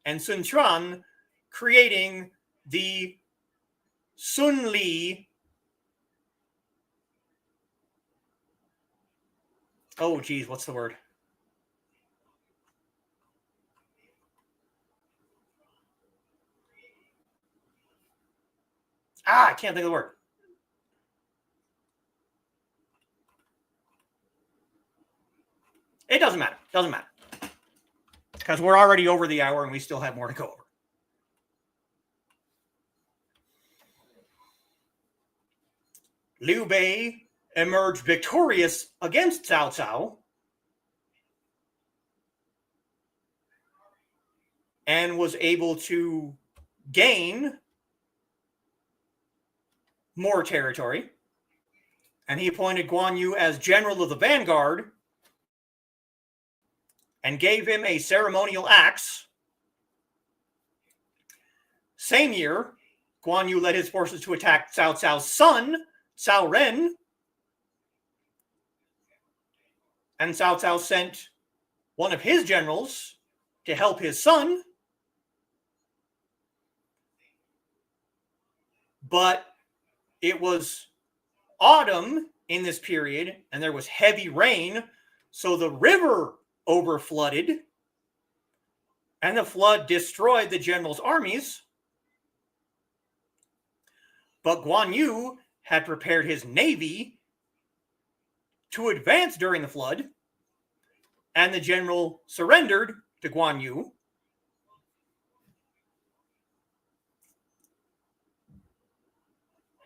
and Sun Quan, creating the Sun Li. Oh, geez, what's the word? I can't think of the word. It doesn't matter. Doesn't matter. Because we're already over the hour and we still have more to go over. Liu Bei emerged victorious against Cao Cao and was able to gain more territory. And he appointed Guān Yǔ as general of the vanguard and gave him a ceremonial axe. Same year, Guān Yǔ led his forces to attack Cao Cao's son, Cao Ren, and Cao Cao sent one of his generals to help his son. But it was autumn in this period, and there was heavy rain, so the river overflooded, and the flood destroyed the general's armies. But Guān Yǔ had prepared his navy to advance during the flood, and the general surrendered to Guān Yǔ.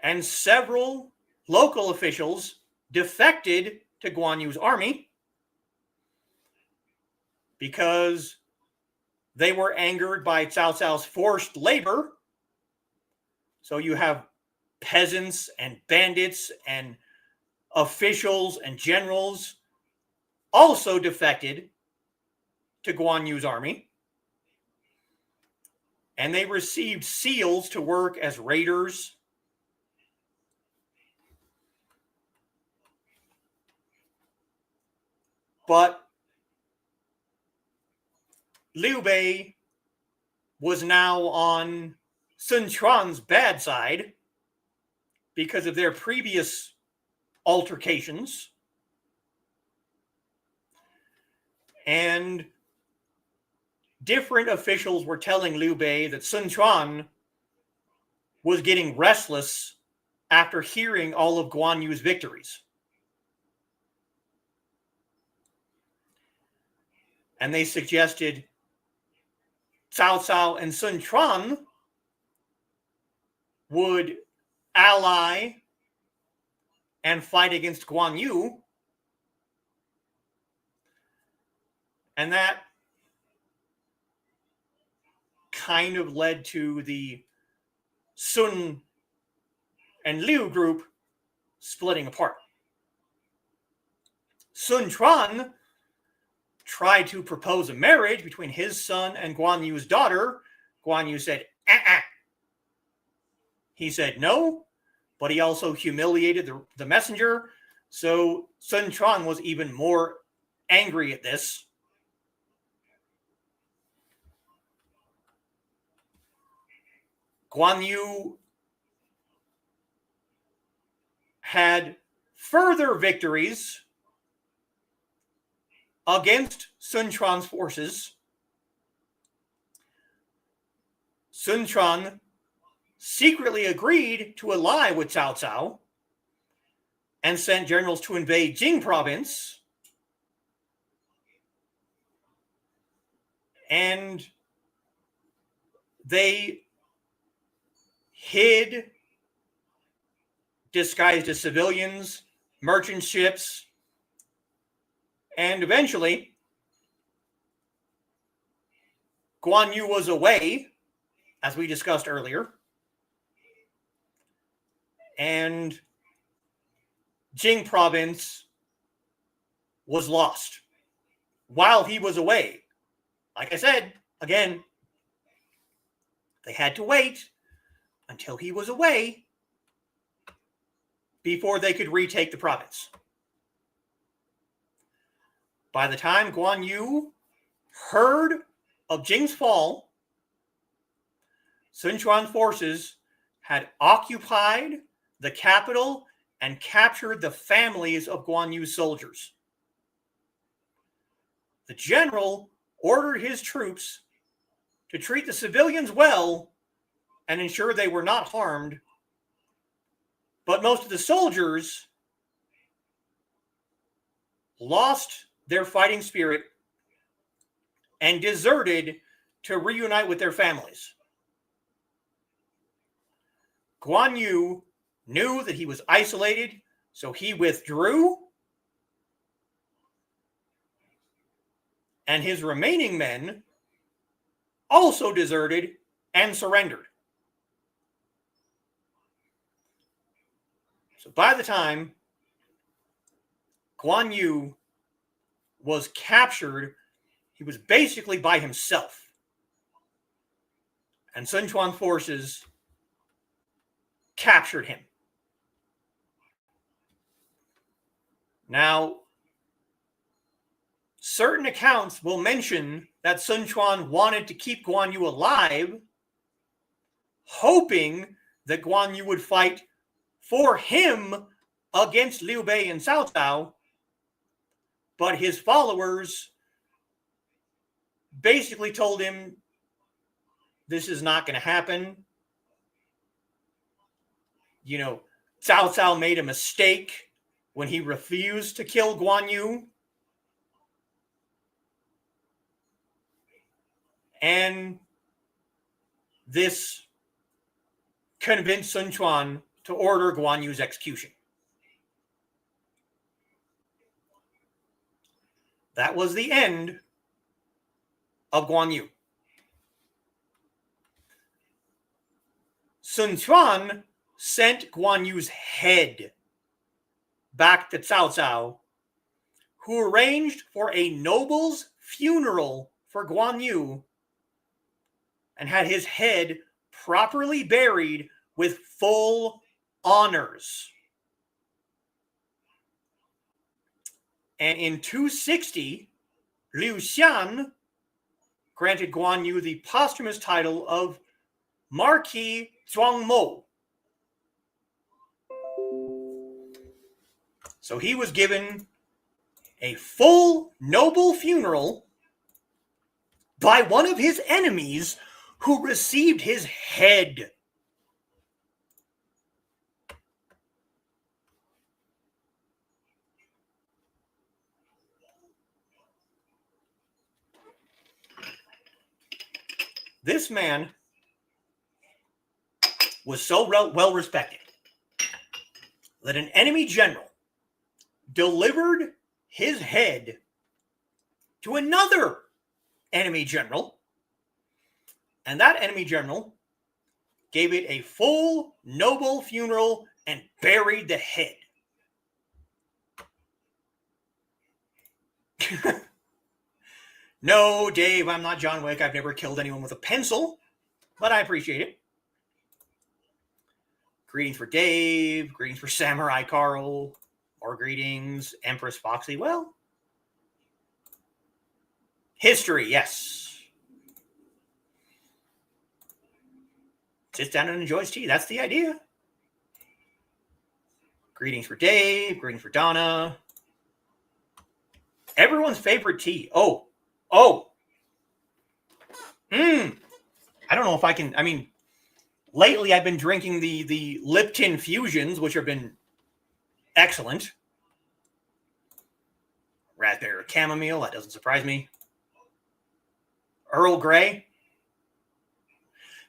And several local officials defected to Guān Yǔ's army because they were angered by Cao Cao's forced labor. So you have peasants and bandits and officials and generals also defected to Guān Yǔ's army. And they received seals to work as raiders. But Liu Bei was now on Sun Quan's bad side because of their previous altercations. And different officials were telling Liu Bei that Sun Quan was getting restless after hearing all of Guān Yǔ's victories. And they suggested Cao Cao and Sun Quan would ally and fight against Guān Yǔ. And that kind of led to the Sun and Liu group splitting apart. Sun Quan tried to propose a marriage between his son and Guān Yǔ's daughter. Guān Yǔ said, He said no, but he also humiliated the messenger. So Sun Quan was even more angry at this. Guān Yǔ had further victories against Sun Quan's forces. Sun Quan secretly agreed to ally with Cao Cao and sent generals to invade Jing province. And they hid, disguised as civilians, merchant ships, and eventually Guān Yǔ was away, as we discussed earlier, and Jing province was lost while he was away. Like I said, again, they had to wait until he was away before they could retake the province. By the time Guān Yǔ heard of Jing's fall, Sun Quan's forces had occupied the capital and captured the families of Guān Yǔ's soldiers. The general ordered his troops to treat the civilians well and ensure they were not harmed. But most of the soldiers lost their fighting spirit and deserted to reunite with their families. Guān Yǔ knew that he was isolated, so he withdrew, and his remaining men also deserted and surrendered. So by the time Guān Yǔ was captured, he was basically by himself. And Sun Quan's forces captured him. Now, certain accounts will mention that Sun Quan wanted to keep Guān Yǔ alive, hoping that Guān Yǔ would fight for him against Liu Bei and Cao Cao, but his followers basically told him this is not going to happen. You know, Cao Cao made a mistake when he refused to kill Guān Yǔ. And this convinced Sun Quan to order Guān Yǔ's execution. That was the end of Guān Yǔ. Sun Quan sent Guān Yǔ's head back to Cao Cao, who arranged for a noble's funeral for Guān Yǔ and had his head properly buried with full honors. And in 260, Liu Xian granted Guān Yǔ the posthumous title of Marquis Zhuangmo. So he was given a full noble funeral by one of his enemies who received his head. This man was so well respected that an enemy general delivered his head to another enemy general, and that enemy general gave it a full noble funeral and buried the head. No, Dave, I'm not John Wick. I've never killed anyone with a pencil, but I appreciate it. Greetings for Dave. Greetings for Samurai Carl. More greetings. Empress Foxy. Well, history, yes. Sits down and enjoys tea. That's the idea. Greetings for Dave. Greetings for Donna. Everyone's favorite tea. Oh. I don't know if I can. I mean, lately I've been drinking the Lipton Fusions, which have been excellent. Raspberry chamomile, that doesn't surprise me. Earl Grey.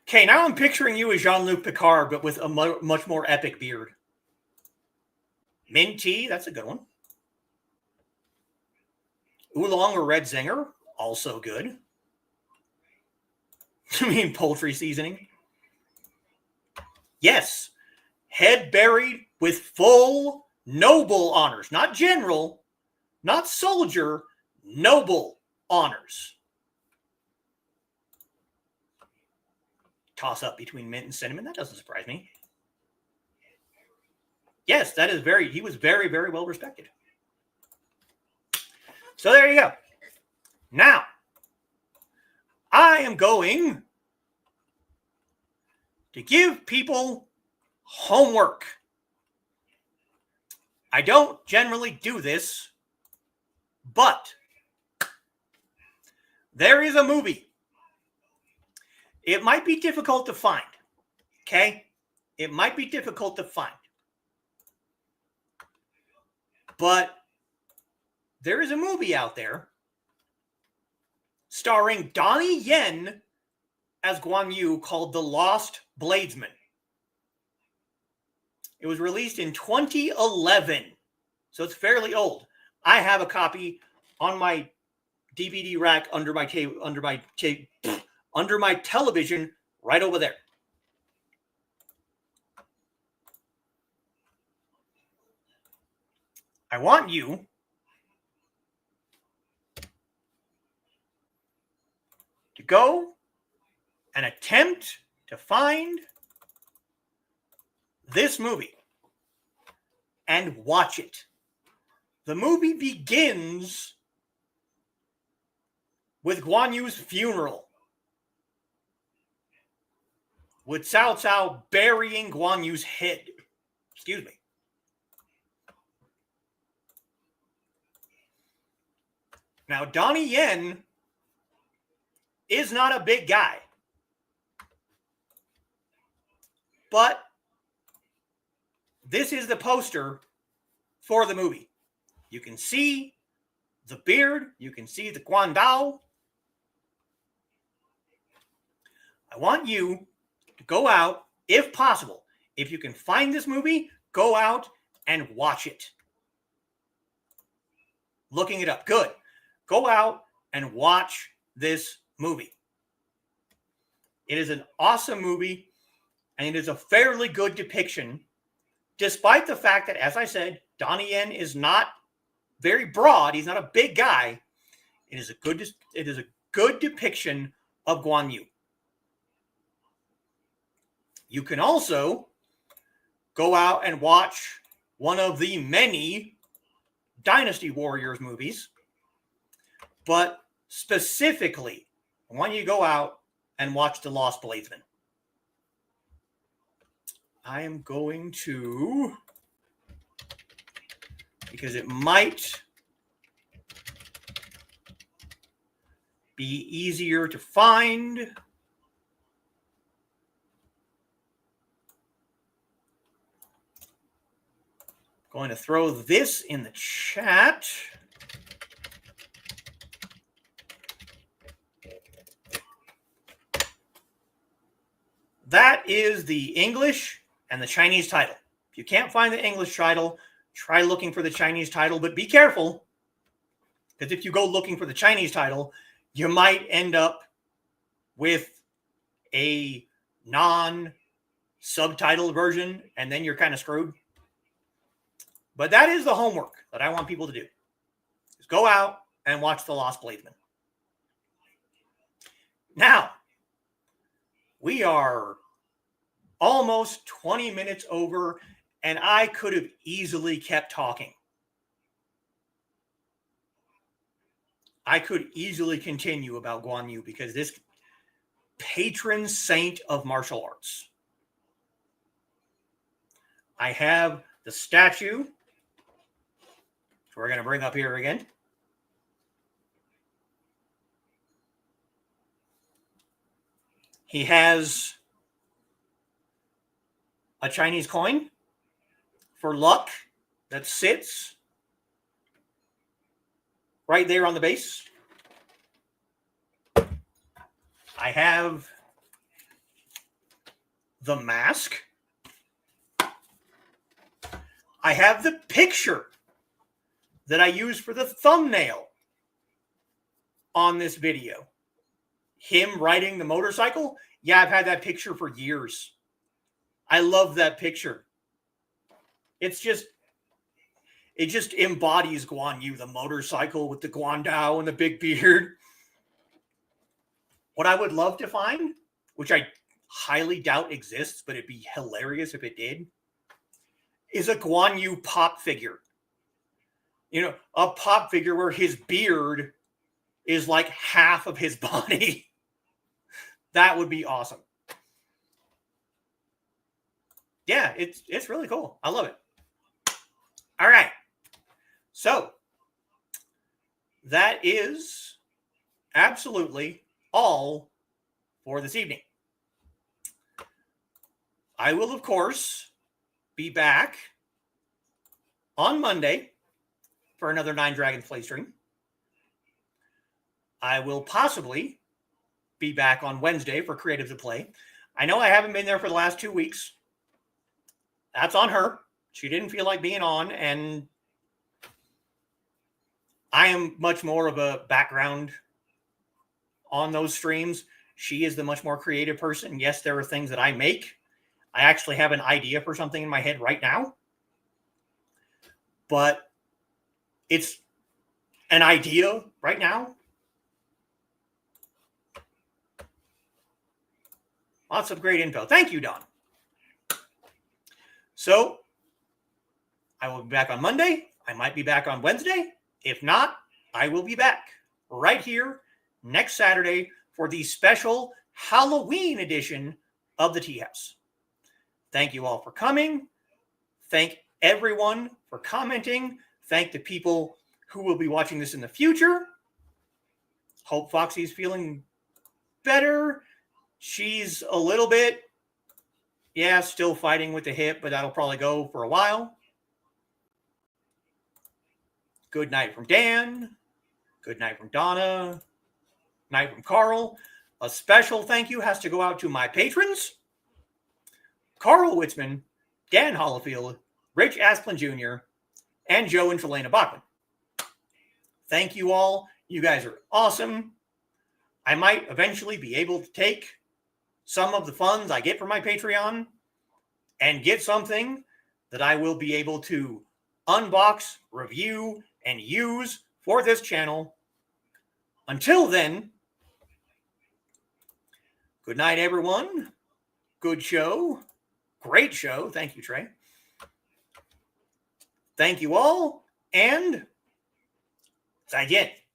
Okay, now I'm picturing you as Jean-Luc Picard, but with a much more epic beard. Mint tea, that's a good one. Oolong or red zinger, also good. I mean, poultry seasoning. Yes, head buried with full noble honors. Not general, not soldier, noble honors. Toss up between mint and cinnamon, that doesn't surprise me. Yes, that is he was very, very well respected. So there you go. Now, I am going to give people homework. I don't generally do this, but there is a movie. It might be difficult to find, okay? It might be difficult to find. But there is a movie out there starring Donnie Yen as Guān Yǔ called The Lost Bladesman. It was released in 2011, so it's fairly old. I have a copy on my DVD rack under my television right over there. I want you to go and attempt to find this movie and watch it. The movie begins with Guān Yǔ's funeral, with Cao Cao burying Guān Yǔ's head. Excuse me. Now, Donnie Yen is not a big guy, but this is the poster for the movie. You can see the beard. You can see the Guan Dao. I want you to go out, if possible. If you can find this movie, go out and watch it. Looking it up. Good. Go out and watch this movie. It is an awesome movie, and it is a fairly good depiction, despite the fact that, as I said, Donnie Yen is not very broad. He's not a big guy. It is a good depiction of Guān Yǔ. You can also go out and watch one of the many Dynasty Warriors movies, but specifically, I want you to go out and watch The Lost Bladesman. I am going to, because it might be easier to find. Going to throw this in the chat. That is the English and the Chinese title. If you can't find the English title, try looking for the Chinese title, but be careful, because if you go looking for the Chinese title, you might end up with a non-subtitled version, and then you're kind of screwed. But that is the homework that I want people to do. Is go out and watch The Lost Bladesman. Now, we are almost 20 minutes over, and I could have easily kept talking. I could easily continue about Guān Yǔ, because this patron saint of martial arts. I have the statue, which we're going to bring up here again. He has a Chinese coin for luck that sits right there on the base. I have the mask. I have the picture that I used for the thumbnail on this video. Him riding the motorcycle. Yeah, I've had that picture for years. I love that picture. It just embodies Guān Yǔ, the motorcycle with the guandao and the big beard. What I would love to find, which I highly doubt exists, but it'd be hilarious if it did, is a Guān Yǔ pop figure. You know, a pop figure where his beard is like half of his body. That would be awesome. Yeah, it's really cool. I love it. All right. So that is absolutely all for this evening. I will, of course, be back on Monday for another Nine Dragons play stream. I will possibly be back on Wednesday for Creative to Play. I know I haven't been there for the last 2 weeks. That's on her. She didn't feel like being on, and I am much more of a background on those streams. She is the much more creative person. Yes, there are things that I make. I actually have an idea for something in my head right now, but it's an idea right now. Lots of great info. Thank you, Don. So I will be back on Monday. I might be back on Wednesday. If not, I will be back right here next Saturday for the special Halloween edition of the Teahouse. Thank you all for coming. Thank everyone for commenting. Thank the people who will be watching this in the future. Hope Foxy's feeling better. She's a little bit, yeah, still fighting with the hip, but that'll probably go for a while. Good night from Dan. Good night from Donna. Night from Carl. A special thank you has to go out to my patrons: Carl Witzman, Dan Hollifield, Rich Asplin Jr., and Joe and Shalana Bachman. Thank you all. You guys are awesome. I might eventually be able to take some of the funds I get from my Patreon and get something that I will be able to unbox, review, and use for this channel. Until then, good night, everyone. Good show. Great show. Thank you, Trey. Thank you all. And 再见。